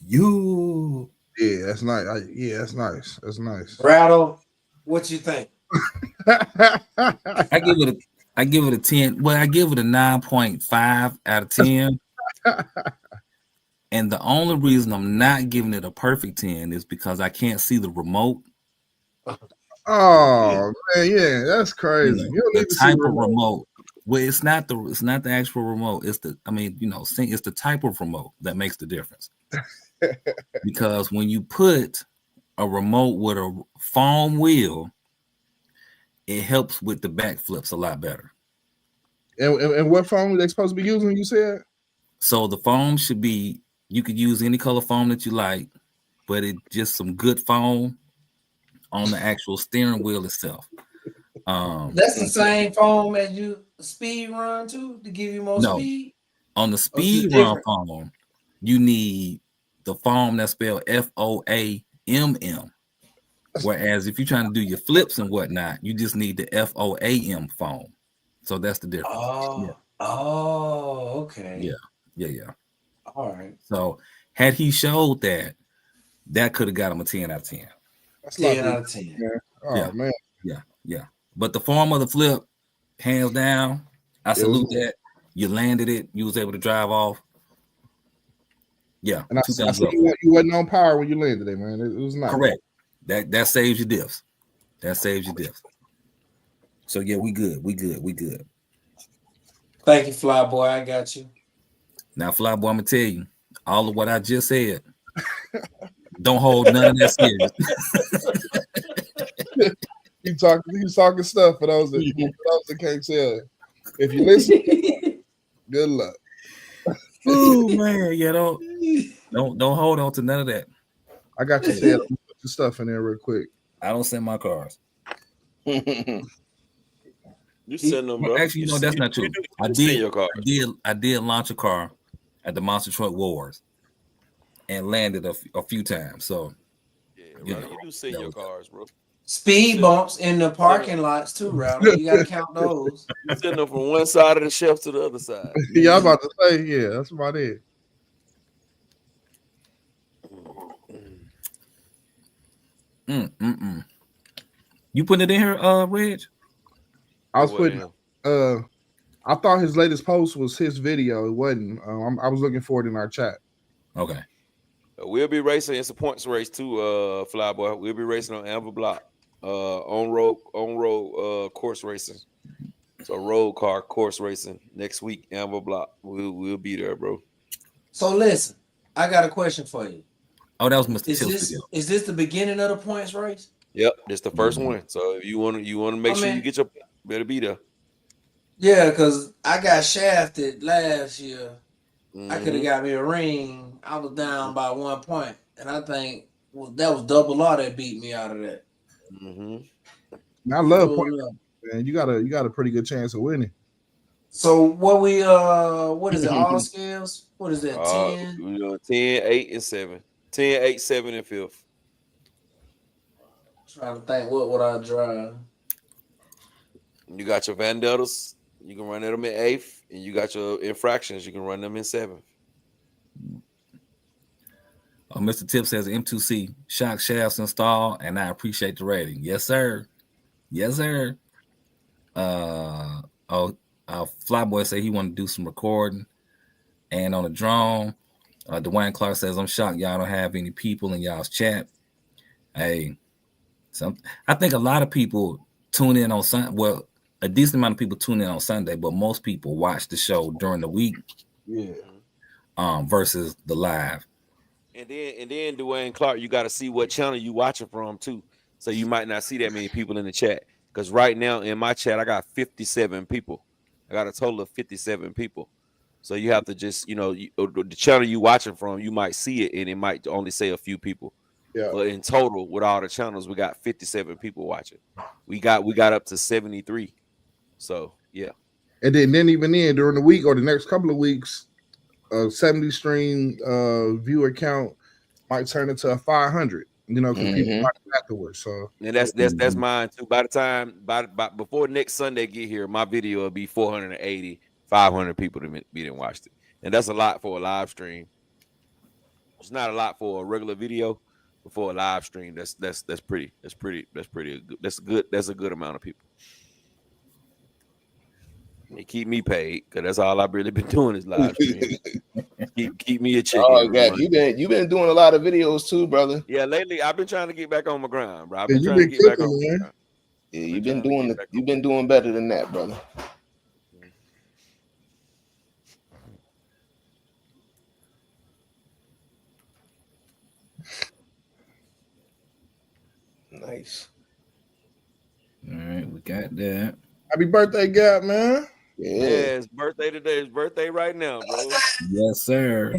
Yeah, that's nice. That's nice. That's nice. Rattle, what you think? I give it a 10. Well, I give it a 9.5 out of 10. And the only reason I'm not giving it a perfect 10 is because I can't see the remote. Oh man, yeah, that's crazy. You don't the type of remote. Well, it's not the actual remote. It's the it's the type of remote that makes the difference. Because when you put a remote with a foam wheel, it helps with the backflips a lot better. And what foam are they supposed to be using? You said. So the foam should be. You could use any color foam that you like, but it just some good foam on the actual steering wheel itself. That's the same foam as you speed run to give you more speed. On the speed run foam, you need the foam that's spelled FOAMM. Whereas if you're trying to do your flips and whatnot, you just need the FOAM foam. So that's the difference. Okay. Yeah. All right. So had he showed that could have got him a 10 out of 10. That's 10 out of 10. Oh man. Yeah. But the form of the flip, hands down, I salute that. You landed it. You was able to drive off. Yeah. And I see you wasn't on power when you landed it, man. It was nice. Correct. That saves your diffs. So yeah, we good. Thank you, Flyboy. I got you. Now, Flyboy, I'm gonna tell you, all of what I just said, don't hold none of that serious. He's talking stuff for those that can't tell. If you listen, good luck. Oh man, don't hold on to none of that. I got you said put the stuff in there real quick. I don't send my cars. You send them, bro. Actually, that's not true. I did launch a car at the Monster Truck Wars. and landed a few times. So you do see your cars, bro. Speed bumps in the parking lots too, Rowdy. You gotta count those. You sitting them from one side of the shelf to the other side. Yeah, I'm about to say, yeah, that's about it. You putting it in here, Reg? I was putting. I thought his latest post was his video. It wasn't. I was looking for it in our chat. Okay. We'll be racing. It's a points race too, Flyboy. We'll be racing on Amber Block, on road course racing. So road car course racing next week, Amber Block. We'll be there, bro. So listen, I got a question for you. Oh, that was Mr. Tilt's video. Is this the beginning of the points race? Yep, this the first one. So if you want to make sure you get your, better be there. Yeah, because I got shafted last year. I could have got me a ring. I was down by 1 point, and I think that was Double R that beat me out of that. I love points, man. You got a pretty good chance of winning. So what is it? All scales? What is that? 10? 10, 8, and 7. 10, 8, 7, and 5th. Trying to think what would I drive. You got your Vendettas. You can run them in 8th, and you got your infractions. You can run them in 7th. Mr. Tip says M2C shock shafts installed, and I appreciate the rating. Yes, sir. Yes, sir. Flyboy say he want to do some recording, and on the drone, Dwayne Clark says I'm shocked y'all don't have any people in y'all's chat. Hey, I think a lot of people tune in on Sunday. Well, a decent amount of people tune in on Sunday, but most people watch the show during the week. Yeah. Versus the live. And then Dwayne Clark, you got to see what channel you watching from too. So you might not see that many people in the chat. Because right now in my chat, I got 57 people. I got a total of 57 people. So you have to just, the channel you watching from, you might see it and it might only say a few people. Yeah. But in total, with all the channels, we got 57 people watching. We got up to 73. So yeah. And then even then during the week or the next couple of weeks, 70 stream viewer count might turn into a 500. Because people watch afterwards. So and that's mine too. By the time before next Sunday get here, my video will be 480, 500 people to be didn't watch it, and that's a lot for a live stream. It's not a lot for a regular video, but for a live stream, that's pretty. That's a good amount of people. They keep me paid because that's all I've really been doing is live stream. keep me a chicken. Oh God, you've been doing a lot of videos too, brother. Yeah, lately I've been trying to get back on my grind, bro. I've been trying to get back on my grind. Yeah, you've been doing better than that, brother. Nice. All right, we got that. Happy birthday, Gap, man. Yeah, it's birthday today. It's birthday right now, bro. Yes, sir.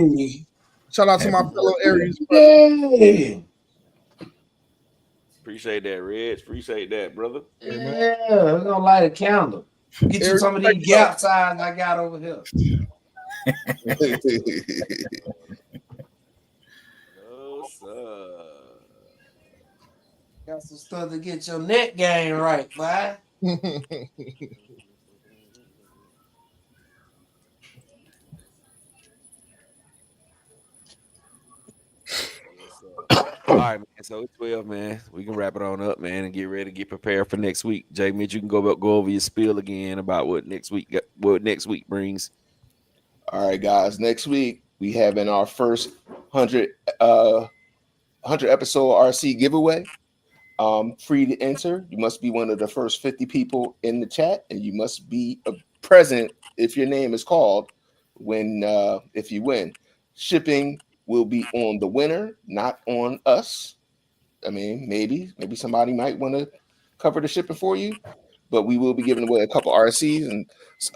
Shout out to my fellow Aries. Appreciate that, Reg. Appreciate that, brother. Yeah, we're gonna light a candle. Get you some of these Gap signs I got over here. No, sir. Got some stuff to get your net game right, boy. All right, man. So it's 12, man. We can wrap it on up, man, and get ready to get prepared for next week. Jay Mitch, you can go over your spiel again about what next week brings. All right, guys. Next week we have in our first 100 episode RC giveaway. Free to enter. You must be one of the first 50 people in the chat, and you must be present if your name is called when if you win. Shipping will be on the winner, not on us. I mean, maybe somebody might want to cover the shipping for you, but we will be giving away a couple RCs and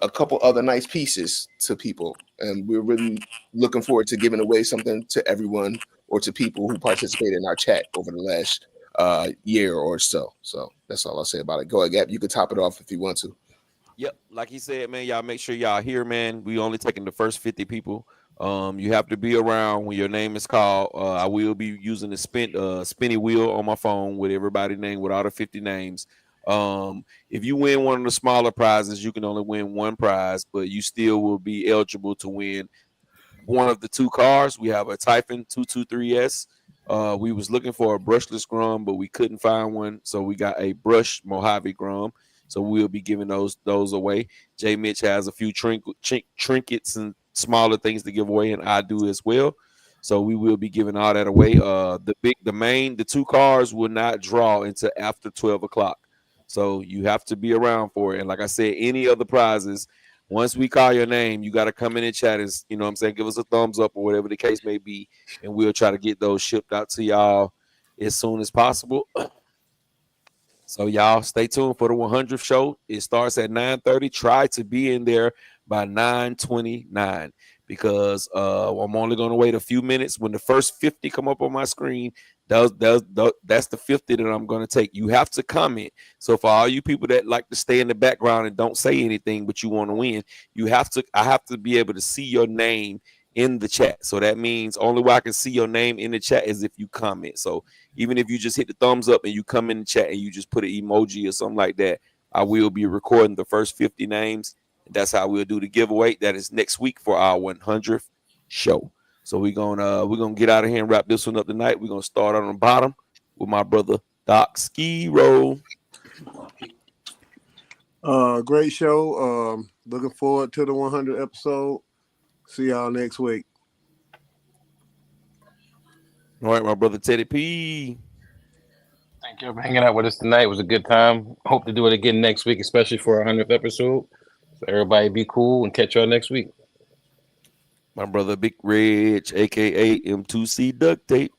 a couple other nice pieces to people, and we're really looking forward to giving away something to everyone or to people who participated in our chat over the last year or so. So that's all I'll say about it. Go ahead, Gap. You can top it off if you want to. Yep, like he said, man, y'all make sure y'all here, man. We only taking the first 50 people You have to be around when your name is called. I will be using the spinny wheel on my phone with everybody's name, with all the 50 names. If you win one of the smaller prizes, you can only win one prize, but you still will be eligible to win one of the 2 cars. We have a Typhon 223S. We was looking for a brushless Grom, but we couldn't find one, so we got a brush Mojave Grom. So we'll be giving those away. J Mitch has a few trinkets and smaller things to give away, and I do as well. So we will be giving all that away. The 2 cars will not draw until after 12 o'clock. So you have to be around for it. And like I said, any other prizes, once we call your name, you got to come in and chat. You know what I'm saying? Give us a thumbs up or whatever the case may be, and we'll try to get those shipped out to y'all as soon as possible. So y'all stay tuned for the 100th show. It starts at 9:30. Try to be in there by 9:29 because I'm only going to wait a few minutes. When the first 50 come up on my screen, that's the 50 that I'm going to take. You have to comment. So for all you people that like to stay in the background and don't say anything, but you want to win, I have to be able to see your name in the chat. So that means only way I can see your name in the chat is if you comment. So even if you just hit the thumbs up and you come in the chat and you just put an emoji or something like that, I will be recording the first 50 names. That's how we'll do the giveaway. That is next week for our 100th show. So we're gonna get out of here and wrap this one up tonight. We're gonna start on the bottom with my brother Doc Skiro. Great show. Looking forward to the 100th episode. See y'all next week. All right, my brother Teddy P. Thank you for hanging out with us tonight. It was a good time. Hope to do it again next week, especially for our 100th episode. So everybody be cool and catch y'all next week. My brother Big Reg, aka M2C Duct Tape.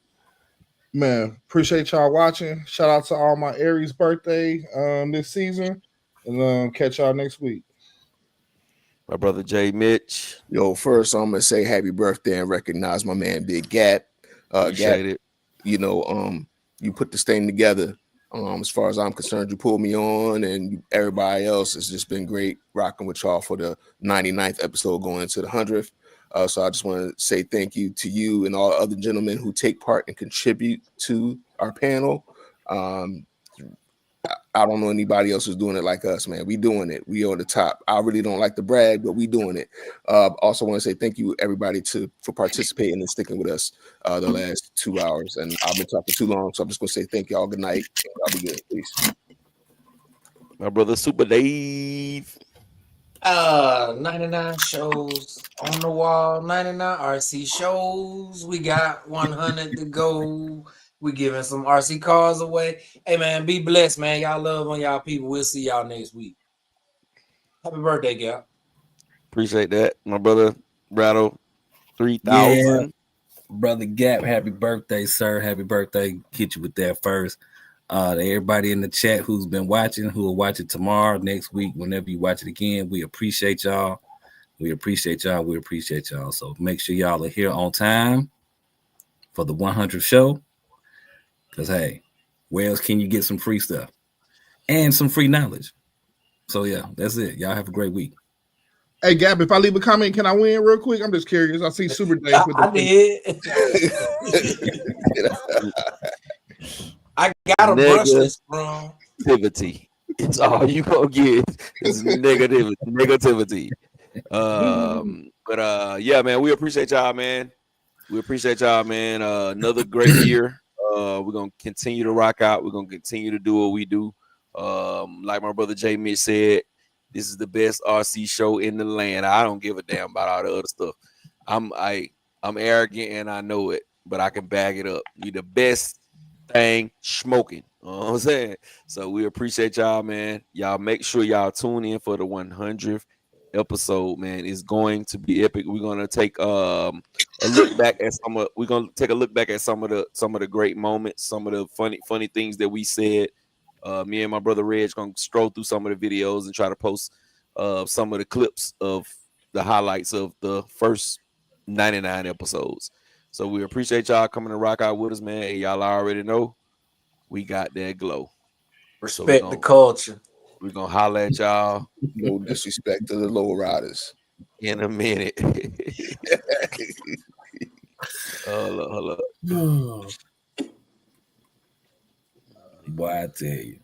Man, appreciate y'all watching. Shout out to all my Aries birthday this season. And catch y'all next week. My brother J Mitch. Yo, first I'm gonna say happy birthday and recognize my man Big Gap. Appreciate it. You know, you put this thing together. As far as I'm concerned, you pulled me on, and everybody else has just been great rocking with y'all for the 99th episode going into the 100th. So I just want to say thank you to you and all other gentlemen who take part and contribute to our panel. I don't know anybody else who's doing it like us, man. We doing it. We on the top. I really don't like to brag, but we doing it. Also want to say thank you everybody for participating and sticking with us the last 2 hours. And I've been talking too long, so I'm just gonna say thank y'all. Good night. I'll be good. Peace. My brother Super Dave. 99 shows on the wall, 99 RC shows. We got 100 to go. We giving some RC cars away. Hey man, be blessed, man. Y'all love on y'all people. We'll see y'all next week. Happy birthday, Gap. Appreciate that. My brother Rattle 3000. Yeah, brother Gap, happy birthday, sir. Happy birthday. Get you with that first. To everybody in the chat who's been watching, who will watch it tomorrow, next week, whenever you watch it again, we appreciate y'all. We appreciate y'all. We appreciate y'all. So make sure y'all are here on time for the 100th show. Because, hey, where else can you get some free stuff and some free knowledge? So, yeah, that's it. Y'all have a great week. Hey, Gab, if I leave a comment, can I win real quick? I'm just curious. I see Super Dave with I did. I got a brushless, bro. Negativity. It's all you gonna get is negativity. But yeah, man, we appreciate y'all, man. We appreciate y'all, man. Another great year. We're gonna continue to rock out. We're gonna continue to do what we do. Like my brother J Mitch said, this is the best RC show in the land. I don't give a damn about all the other stuff. I'm arrogant and I know it, but I can bag it up. We the best thing smoking. You know what I'm saying? So we appreciate y'all, man. Y'all make sure y'all tune in for the 100th episode, man. It's going to be epic. We're gonna take a look back at some of the great moments, some of the funny things that we said. Me and my brother Reg gonna scroll through some of the videos and try to post some of the clips of the highlights of the first 99 episodes. So we appreciate y'all coming to rock out with us, man. And y'all already know we got that glow. Respect the culture. We're gonna holler at y'all. No disrespect to the low riders. In a minute. Hold up. Boy, I tell you.